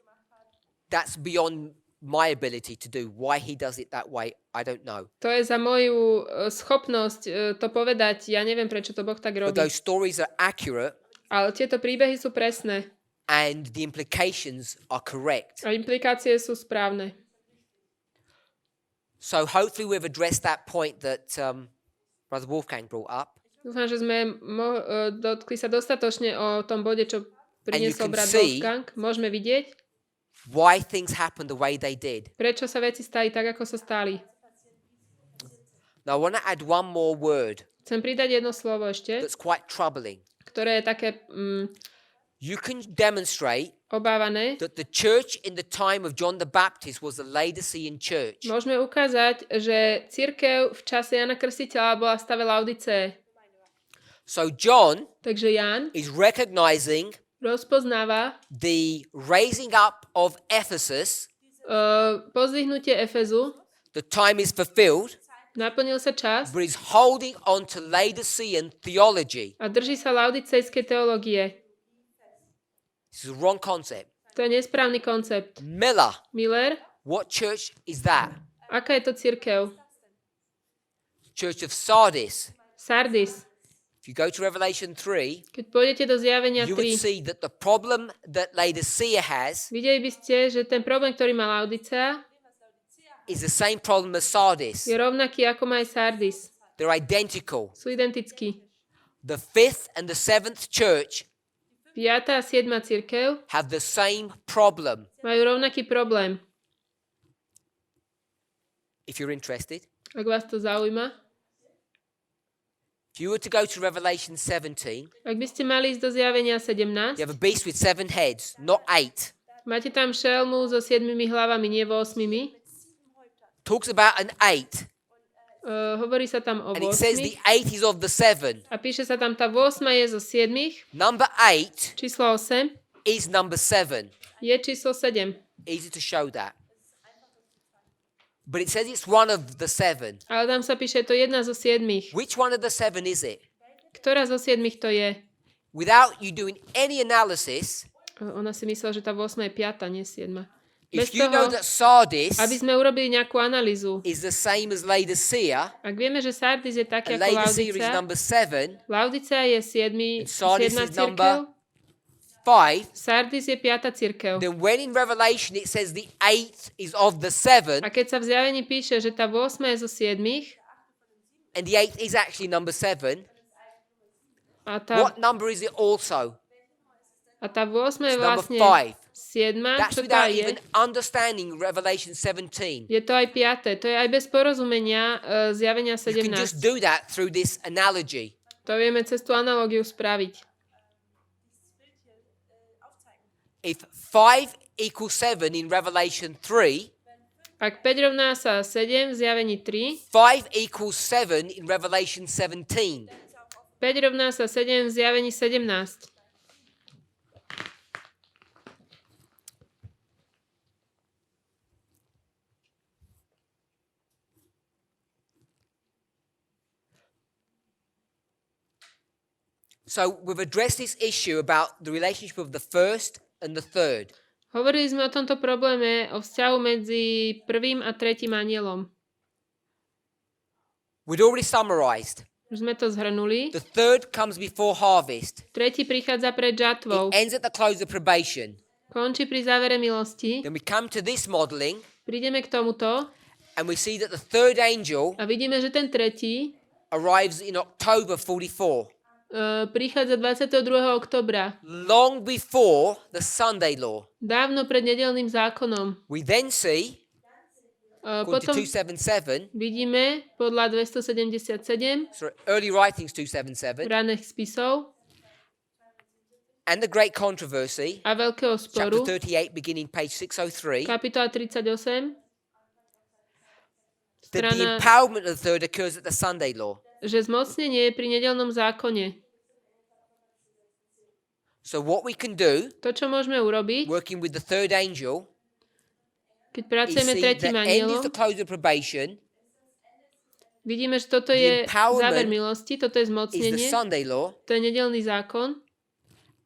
That's beyond my ability to do. Why he does it that way, I don't know. To je za moju schopnosť to povedať. Ja neviem, prečo to Boh tak But robí. those stories are accurate Ale tieto príbehy sú presné. and the implications are correct. A implikácie sú správne. So hopefully we've addressed that point that Brother Wolfgang brought up. Dúfam, že sme dotkli sa dostatočne o tom bode, čo priniesol can brat see- Wolfgang. Môžeme vidieť, Why things happened the way they did. prečo sa veci stali tak, ako sa stali. Now I want to add one more word Chcem pridať jedno slovo ešte, that's quite troubling. ktoré je také You can demonstrate obávané. that the church in the time of John the Baptist was the Laodicean church. Môžeme ukázať, že cirkev v čase Jana Krstiteľa bola v stave Laodice. So John Takže Ján is recognizing rozpoznáva the raising up of Ephesus. pozdvihnutie Efezu, The time is fulfilled, naplnil sa čas but is holding on to Laodicean theology. a drží sa laodicejskej teológie. This is a wrong concept. To je nesprávny koncept. Miller, Miller, what church is that? aká je to cirkev? Church of Sardis. Sardis. If you go to Revelation 3, Keď pôjdete do zjavenia you would 3, see that the problem that Laodicea has videli by ste, že ten problém, ktorý má Laodicea, is the same problem as Sardis. je rovnaký ako má aj Sardis. They're identical. Sú identickí. The 5th and the 7th church 5. a 7. cirkev have the same problem. majú rovnaký problém. If you're interested, Ak vás to zaujíma. if you were to go to Revelation 17, Ak by ste mali ísť do zjavenia you 17, have a beast with 7 heads, not 8. máte tam šelmu so 7 hlavami, nie 8. Talks about an 8, Hovorí sa tam o and it says 8. the 8 is of the 7. A píše sa tam, tá 8 je zo 7. Number 8 Číslo 8 is number 7. je číslo 7. Easy to show that. But it says it's one of the 7. Ale tam sa píše, to jedna zo 7. Which one of the 7 is it? Ktorá zo 7 to je? Without you doing any analysis, Ona si myslela, že tá 8 je 5, nie 7. Bez if you know toho, that Sardis aby sme urobili nejakú analýzu. is the same as Laodicea, Ak vieme, že Sardis je taký and ako Laodicea is Laodicea, number 7, Laodicea je 7. Sardis is number cirkev, 5, Sardis je 5. cirkev. then when in Revelation it says the 8 is of the 7, A keď sa v zjavení píše, že tá 8 je zo 7, and the 8 is actually number 7, a tá what number is it also? 8 je It's number vlastne 5. 7. That's Čo tá without je? even understanding Revelation 17. Je to aj 5. To je aj bez porozumenia zjavenia You can just 17. do that through this analogy. To vieme cez tú analogiu spraviť. If 5 equals 7 in Revelation 3, Ak 5 rovná sa 7 v zjavení 3, 5 equals 7 in Revelation 17. 5 rovná sa 7 v zjavení 17. So we've addressed this issue about the relationship of the first and the third. Hovorili sme o tomto probléme, o vzťahu medzi prvým a tretím anielom. We'd already summarized. Už sme to zhrnuli. The third comes before harvest. Tretí prichádza pred žatvou. It ends at the close of probation. Končí pri závere milosti. Then we come to this modeling Prídeme k tomuto and we see that the third angel a vidíme, že ten tretí arrives in October 44, prichádza 22. oktobra. long before the Sunday law. Dávno pred nedeľným zákonom. We then see, according Potom to 277, vidíme podľa 277 early writings 277, raných spisov and the great controversy, a veľkého chapter sporu, 38, beginning page 603, kapitola 38, that the strana, empowerment of the third occurs at the Sunday law. že zmocnenie je pri nedeľnom zákone. So what we can do, To, čo môžeme urobiť, working with the third angel, keď is pracujeme see tretím the end is anielom, the close of probation, Vidíme, že toto The je empowerment záver milosti, toto je is the zmocnenie, Sunday law. to je nedeľný zákon.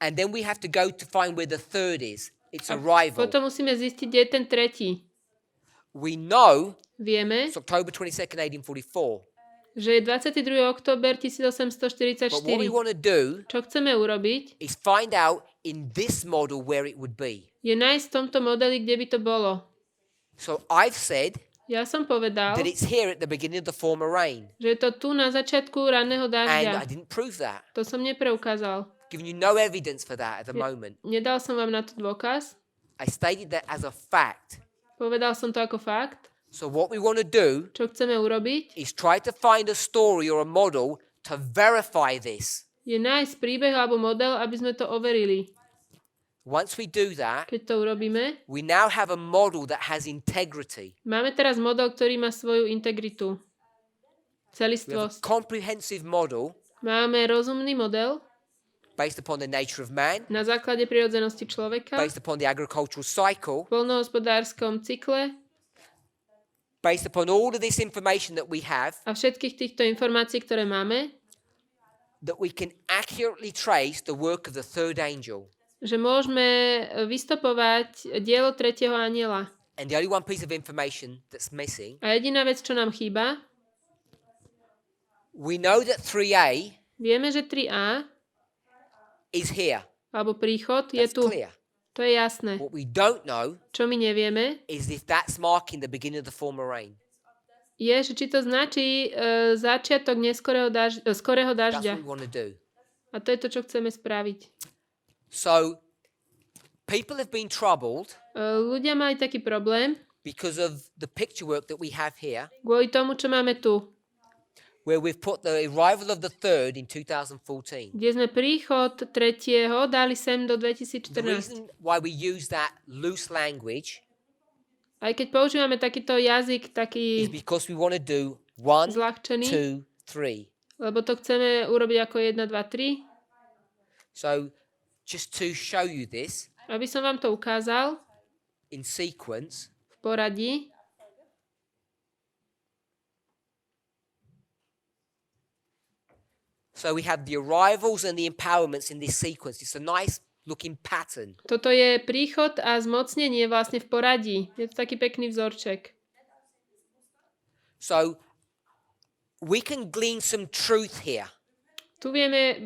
And then we have to go to find where the third is. It's A arrival. potom musíme zistiť, kde je ten tretí. We know Vieme, it's October 22nd, 1844. že je 22. október But what we 1844. want to do Čo chceme urobiť, is find out in this model where it would be. je nájsť v tomto modeli, kde by to bolo. So I've said Ja som povedal, that it's here at the beginning of the former rain. že je to tu na začiatku ranného And I dažďa. didn't prove that. To som nepreukázal. Giving you no evidence for that at the moment. Nedal som vám na to dôkaz. I stated that as a fact. Povedal som to ako fakt. So what we want to do Čo chceme urobiť, is try to find a story or a model to verify this. je nájsť príbeh alebo model, aby sme to overili. Once we do that, Keď to urobíme, we now have a model that has integrity. máme teraz model, ktorý má svoju integritu. We have a Celistvosť. comprehensive model Máme rozumný model based upon the nature of man, na základe prirodzenosti človeka, based upon the agricultural cycle, v poľnohospodárskom cykle based upon all of this information that we have, a všetkých týchto informácií, ktoré máme, that we can accurately trace the work of the third angel. že môžeme vystopovať dielo tretieho anjela. And the only one piece of information that's missing, A jediná vec, čo nám chýba, we know that 3A vieme, že 3a, is here. alebo príchod, je That's tu. clear. To je jasné. What we don't know Čo my nevieme, is if that's marking the beginning of the former rain. je, že či to značí začiatok skorého That's dažďa. what we want to do. A to je to, čo chceme spraviť. So people have been troubled Ľudia mali taký problém because of the picture work that we have here, kvôli tomu, čo máme tu, where we've put the arrival of the third in 2014. kde sme príchod tretieho dali sem do The 2014. reason why we use that loose language Aj keď používame takýto jazyk, is taký because we want to do 1, zľahčený, 2, 3. lebo to chceme urobiť ako 1, 2, 3, So just to show you this aby som vám to ukázal in sequence, v poradí. so we have the arrivals and the empowerments in this sequence. It's a nice looking pattern. Toto je príchod a zmocnenie vlastne v poradí. Je to taký pekný vzorček. So we can glean some truth here. Tu vieme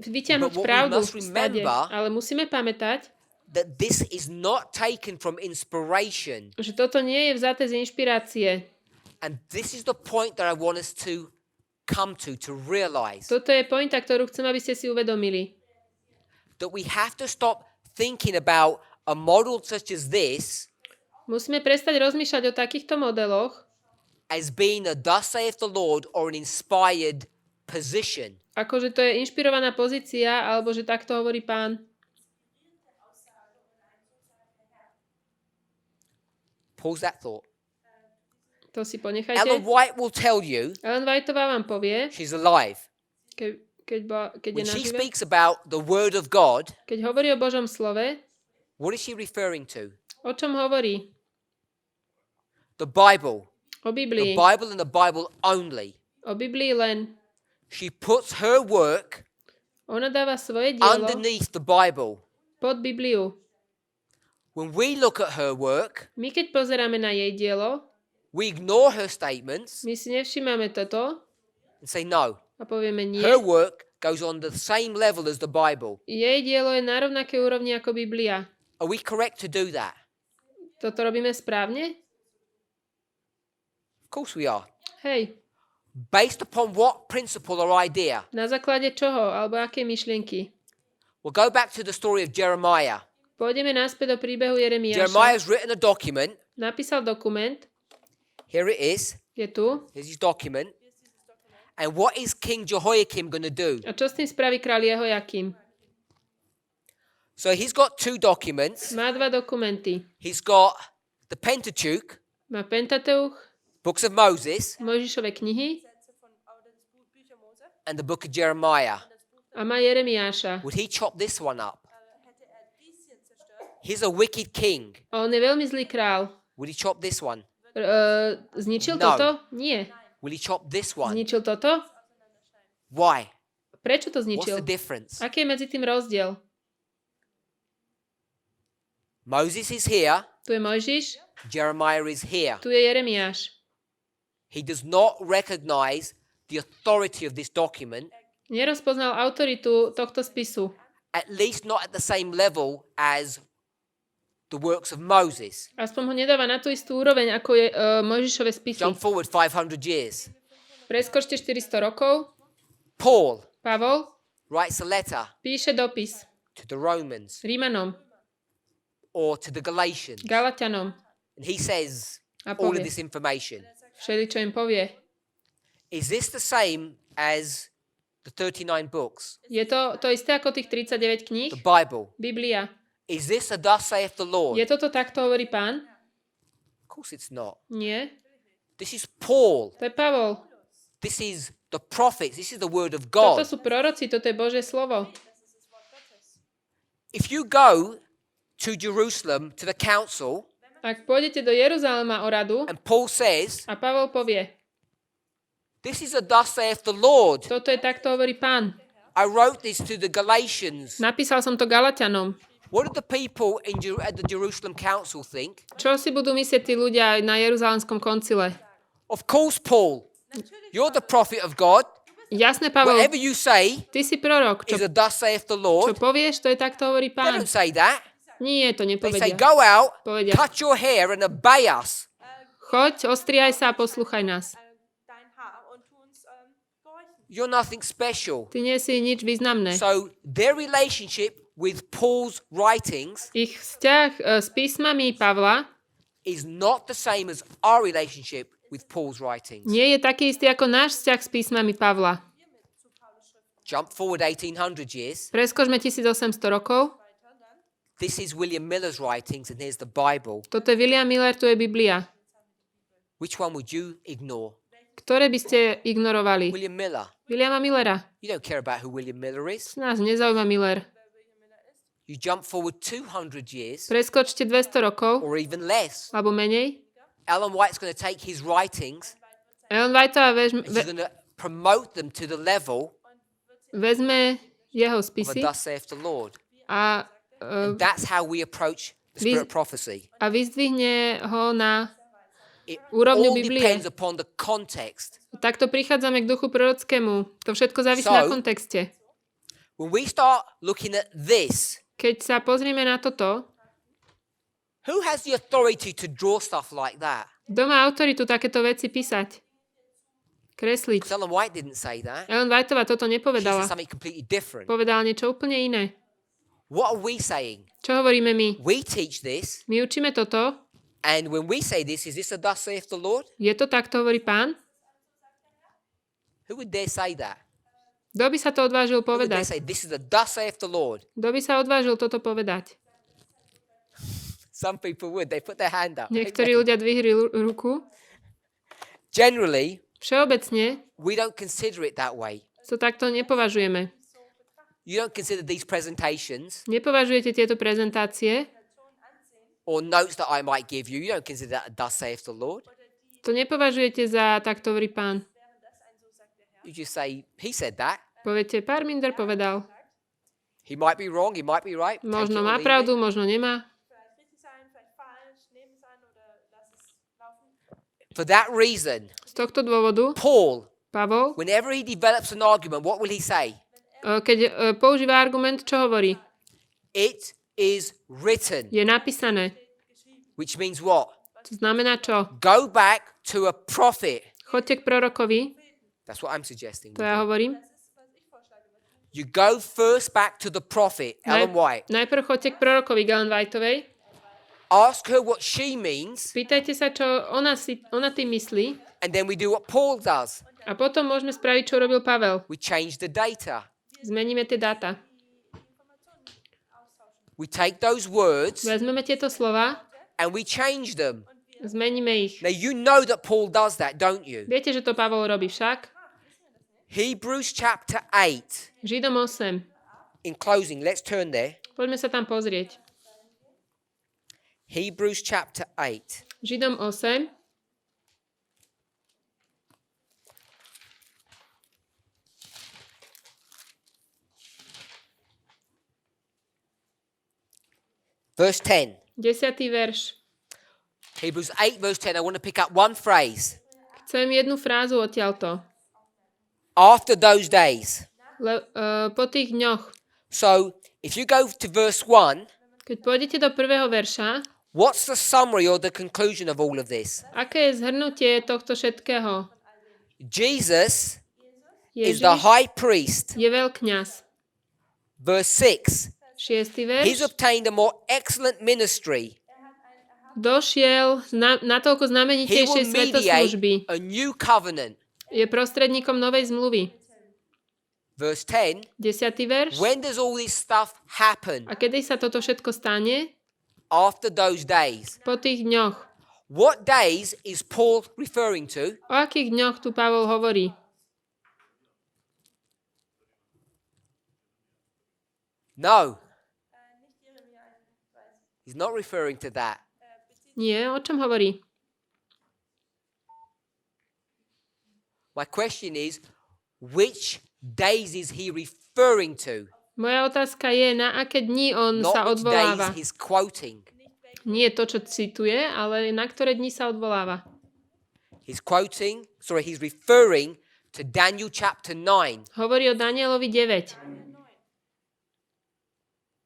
vyťahnuť But what we pravdu must stade, remember- ale musíme pamätať, That this is not taken from inspiration. že toto nie je vzaté z inšpirácie. And this is the point that I want us to come to realize. Toto je pointa, ktorú chcem, aby ste si uvedomili. That we have to stop thinking about a model such as this Musíme prestať rozmýšľať o takýchto modeloch, as being a thus saith the Lord or an inspired position. ako že to je inšpirovaná pozícia, alebo že takto hovorí Pán. Pause that thought. To si ponechajte. Ellen White will tell you Ellen Whiteová vám povie, she's alive. keď je When she nažive, speaks about the word of God, keď hovorí o Božom slove, what is she referring to? o čom hovorí? The Bible. O The Biblii. Bible and the Bible only. O Biblii len. She puts her work Ona dáva svoje dielo underneath the Bible. pod Bibliu. When we look at her work, My keď pozeráme na jej dielo, we ignore her statements my si nevšímame toto and say no. a povieme nie. Her work goes on the same level as the Bible. Jej dielo je na rovnakej úrovni ako Biblia. Are we correct to do that? Toto robíme správne? Of course we are. Hej, Based upon what principle or idea? na základe čoho alebo akej myšlienky? We'll go back to the story of Jeremiah. Pôjdeme naspäť do príbehu Jeremiáša. Jeremiah's written a document. Napísal dokument, Here it is. je tu. Here's his document. And what is King Jehoiakim going to do? A čo s tým spraví kráľ Jehojakim? So he's got two documents. Má dva dokumenty. He's got the Pentateuch, Má Pentateuch, books of Moses, Mojžišove knihy Bücher Mose. and the book of Jeremiah. a má Jeremiáša. Would he chop this one up? Hätte dies hier zerstört, He's a wicked king. A on je veľmi zlý král. Would he chop this one? Zničil No. toto? Nie. Will he chop this one? Zničil toto? Why? Prečo to What's the zničil? difference? Aký je medzi tým rozdiel? Moses is here. Tu je Mojžiš, Jeremiah is here. tu je Jeremiáš. He does not recognize the authority of this document, Nerozpoznal autoritu tohto spisu. at least not at the same level as the works of Moses. Aspoň ho nedáva na tú istú úroveň, ako je Mojžišove spisy. Jump forward 500 years. Preskočte 400 rokov. Paul Pavol writes a letter píše dopis to the Romans Rímanom, or to the Galatians, Galatianom and he says a all of povie this information. všeličo im povie. Is this the same as the 39 books, Je to isté ako tých 39 kníh? the Bible? Biblia. Is this a thus saith the Lord? Je toto takto hovorí Pán? Of course it's not. Nie. This is Paul. To je Pavol. This is the prophets. This is the word of Toto God. sú proroci, toto je Božie slovo. If you go to Jerusalem, to the council, Ak pôjdete do Jeruzalema o radu and Paul says, a Pavol povie, this is a thus saith the Lord. toto je takto hovorí Pán. I wrote this to the Galatians. Napísal som to Galatianom. What did the people at the Jerusalem council think? Čo si budú myslieť tí ľudia na Jeruzalemskom koncile? Of course, Paul, you're the prophet of God. Jasné, Pavol, Whatever you say ty si prorok. is Čo a thus saith the Čo Lord. povieš, to je takto hovorí They Pán. don't say that. Nie, to They say, nepovedia. go out, Povedia. cut your hair and obey us. Choď, ostriaj sa a poslúchaj nás. dein Haar und tu uns gehorchen. You're nothing special. Ty nie si nič významné. So their relationship with Paul's writings Ich vzťah s písmami Pavla is not the same as our relationship with Paul's writings. nie je taký istý ako náš vzťah s písmami Pavla. Jump forward 1800 years. Preskočme 1800 rokov. This is William Miller's writings, and here's the Bible. Toto je William Miller, tu je Biblia. Which one would you ignore? Ktoré by ste ignorovali? William Miller. Williama Millera. You don't care about who William Miller is. Nás nezaujíma Miller. You jump forward 200 years, Preskočte 200 rokov, or even less. alebo menej. Ellen White's going to take his writings, Ellen Whiteová and she's going to promote them to the level vezme jeho of a spisy thus saith the Lord. a, And that's how we approach the spirit of prophecy. a vyzdvihne ho na It úrovňu all Biblie. depends upon the context. Takto prichádzame k duchu prorockému. To všetko závisí na So- kontexte. When we start looking at this, Keď sa pozrieme na toto, who has the authority to draw stuff like that? kto má autoritu takéto veci písať? Kresliť. Because Ellen White didn't say that. Ellen Whiteová toto She nepovedala. said something completely different. Povedala niečo úplne iné. What are we saying? Čo hovoríme my? We teach this, My učíme toto. and when we say this, is this a thus saith the Lord? Je to takto, hovorí Pán? Who would dare say that? Kto by sa to odvážil Who would dare povedať? say this is a thus saith the Lord? Kto by sa odvážil toto povedať? Some people would. They put their hand up. Niektorí ľudia dvihli ruku. Generally, Všeobecne we don't consider it that way. to takto nepovažujeme. You don't consider these presentations Nepovažujete tieto prezentácie, or notes that I might give you. You don't consider that a thus saith the Lord. to nepovažujete za takto hovorí Pán. You just say, he said that. Poviete, Parminder povedal. He might be wrong, he might be right. Take Možno it or má leave pravdu, it. možno nemá. Vielleicht richtig sein, vielleicht falsch, nehmen sein oder lass es laufen. For that reason, Z tohto dôvodu Paul, Pavol, whenever he develops an argument, what will he say? keď používa argument, čo hovorí? It is written. Je napísané. Which means what? To znamená čo? Go back to a prophet. Choďte k prorokovi, That's what I'm suggesting. to ja hovorím. You go first back to the prophet, Ellen White. Najprv choďte k prorokovi Ellen Whiteovej. Ask her what she means, Pýtajte sa, čo ona tým myslí. and then we do what Paul does. A potom môžeme spraviť, čo robil Pavel. We change the data. Zmeníme tie dáta. We take those words Vezmeme tieto slova, and we change them. zmeníme ich. Now you know that Paul does that, don't you? Viete, že to Pavol robí však? Hebrews chapter 8. Židom 8. In closing, let's turn there. Poďme sa tam pozrieť. Hebrews chapter 8. Židom 8. Verse 10. 10. verš. Hebrews 8, verse 10. I want to pick up one phrase. Chcem jednu frázu odtiaľto. After those days. Po tých dňoch. So, if you go to verse 1, Keď pôjdete do prvého verša, what's the summary or the conclusion of all of this? aké je zhrnutie tohto všetkého? Jesus is Ježiš the high priest. je veľkňaz. Verse 6. 6. He's verš. obtained a more excellent ministry. Došiel natoľko He will znamenitejšej mediate svätoslužby. a new covenant. Je prostredníkom novej zmluvy. Verse 10. 10. verš. When does all this stuff happen? A kedy sa toto všetko stane? After those days. Po tých dňoch. What days is Paul referring to? O akých dňoch tu Pavol hovorí? No. He's not referring to that. Nie, o čom hovorí? My question is, which days is he referring to? Moja otázka je, na aké dni on Not sa which odvoláva. days he's quoting. Nie to, čo cituje, ale na ktoré dni sa odvoláva. He's referring to Daniel chapter 9, Hovorí o Danielovi 9.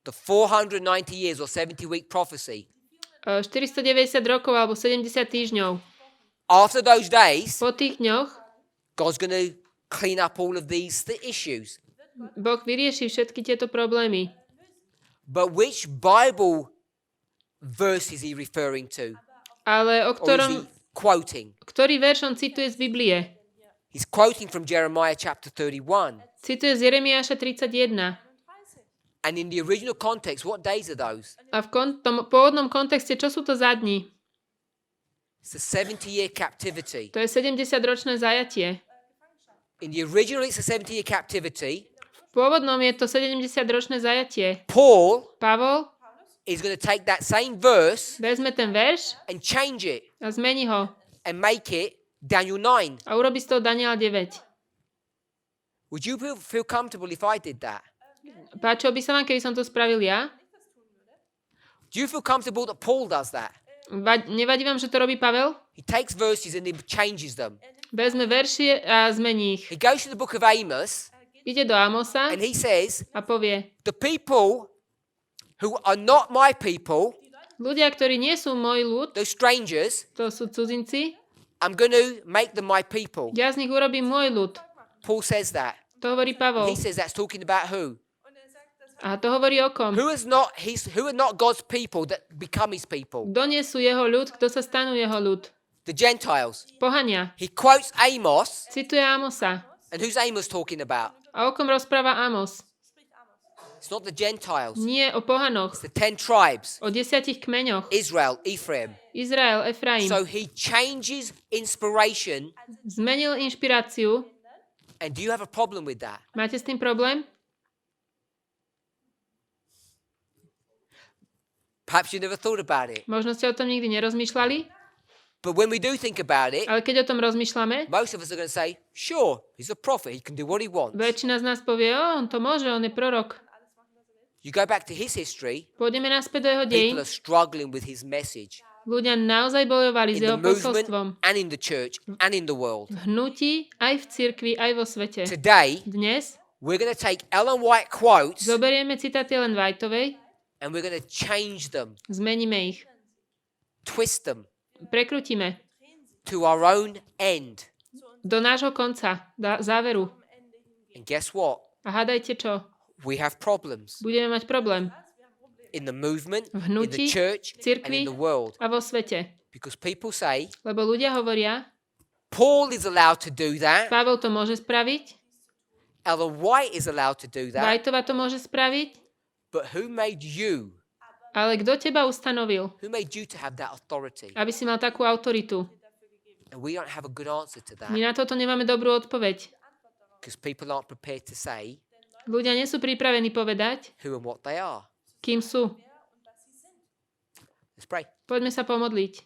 the 490 years or 70-week prophecy. 490 rokov alebo 70 týždňov. After those days, Po tých dňoch God's going to clean up all of these issues. Boh vyrieši všetky tieto problémy. But which Bible verse is he referring to? Ale Or is o he ktorom, quoting? ktorý verš on cituje z Biblie? He's quoting from Jeremiah chapter 31. Cituje z Jeremiáša 31. And in the original context, what days are those? A v tom pôvodnom kontexte, čo sú to za dni? It's the 70-year captivity. To je 70-ročné zajatie. In the original, it's a 70-year captivity. V pôvodnom je to 70-ročné zajatie. Paul Pavol is going to take that same verse vezme ten verš and change it a zmení ho. and make it Daniel 9. A urobí z toho Daniela 9. Would you feel comfortable if I did that? Páčilo by sa vám, keby som to spravil ja? Do you feel comfortable that Paul does that? Nevadí vám, že to robí Pavel? He takes verses and he changes them. Vezme veršie a zmení ich. He goes to the book of Amos Ide do Amosa and he says, a povie, the people who are not my people, ľudia, ktorí nie sú môj ľud, those strangers, to sú cudzinci, I'm going to make them my people. ja z nich urobím môj ľud. Paul says that. To hovorí Pavol. He says that's talking about who? A to hovorí o kom? Who are not God's people that become his people? Kto nie sú jeho ľud, kto sa stanú jeho ľud? The Gentiles. Pohania. He quotes Amos, Cituje Amosa. and who's Amos talking about? A o kom rozpráva Amos? It's not the Gentiles. Nie o pohanoch. It's the 10 tribes. O 10 kmeňoch. Israel, Ephraim. Izrael, Efraim. So he changes inspiration. Zmenil inšpiráciu. And do you have a problem with that? Máte s tým problém? Perhaps you never thought about it. Možno ste o tom nikdy nerozmýšľali? But when we do think about it, Ale keď o tom rozmýšľame, most of us are going to say, sure, he's a prophet. He can do what he wants. väčšina z nás povie, on to môže, on je prorok. You go back to his history, Pôjdeme naspäť do jeho dejín. people are struggling with his message. Ľudia naozaj bojovali s In the jeho movement posolstvom. and in the church and in the world. V hnutí, aj v cirkvi, aj vo svete. Today, Dnes we're going to take Ellen White quotes zoberieme citáty Ellen Whiteovej, and we're going to change them, zmeníme ich, twist them prekrutíme to our own end. do nášho konca, záveru. And guess what? A hádajte čo? We have problems Budeme mať problém in the movement, v in the hnutí, church, and cirkvi in the world. a vo svete. Because people say, Lebo ľudia hovoria, Paul is allowed to do that, Pavel to môže spraviť, Ellen White is allowed to do that, Whiteova to môže spraviť, but who made you? ale kto teba ustanovil, Who made you to have that authority? aby si mal takú autoritu? And we don't have a good answer to that My na toto nemáme dobrú odpoveď. because people aren't prepared to say Ľudia nie sú pripravení povedať, who and what they are. kým sú. Let's pray. Poďme sa pomodliť.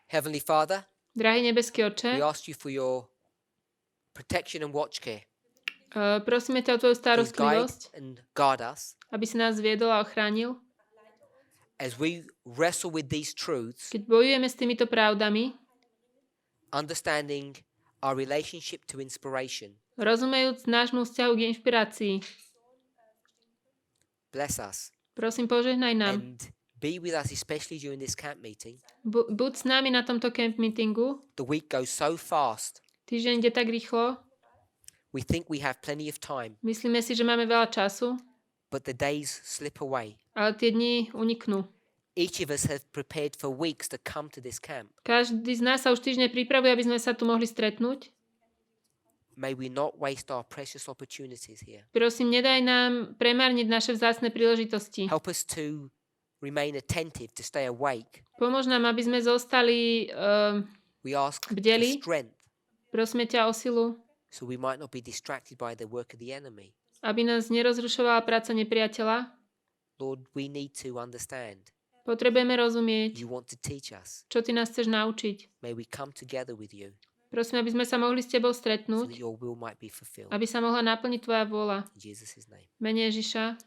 Heavenly Father, Drahý nebeský we Otče, ask you for your protection and watch care. prosíme ťa o tvoju Please guide starostlivosť, and guard us aby si nás viedol a ochránil. as we wrestle with these truths, Keď bojujeme s týmito pravdami, understanding our relationship to inspiration. rozumejúc nášmu vzťahu k inšpirácii, Bless us prosím, požehnaj nám. and be with us, especially during this camp meeting. Buď s nami na tomto camp meetingu. The week goes so fast. Týždeň ide tak rýchlo. We think we have plenty of time, Myslíme si, že máme veľa času, but the days slip away. ale tie dni uniknú. Each of us have prepared for weeks to come to this camp. Každý z nás sa už týždne pripravuje, aby sme sa tu mohli stretnúť. May we not waste our precious opportunities here. Prosím, nedaj nám premárniť naše vzácne príležitosti. Help us to remain attentive, to stay awake. Pomôž nám, aby sme zostali We ask for bdeli. strength Prosíme ťa o silu, so we might not be distracted by the work of the enemy. aby nás nerozrušovala práca nepriateľa. Lord, we need to understand. Potrebujeme rozumieť, You want to teach us. čo ty nás chceš naučiť. May we come together with you Prosím, aby sme sa mohli s tebou so stretnúť, that your will might be fulfilled. aby sa mohla naplniť tvoja vôľa. In Jesus' name. Mene Ježiša.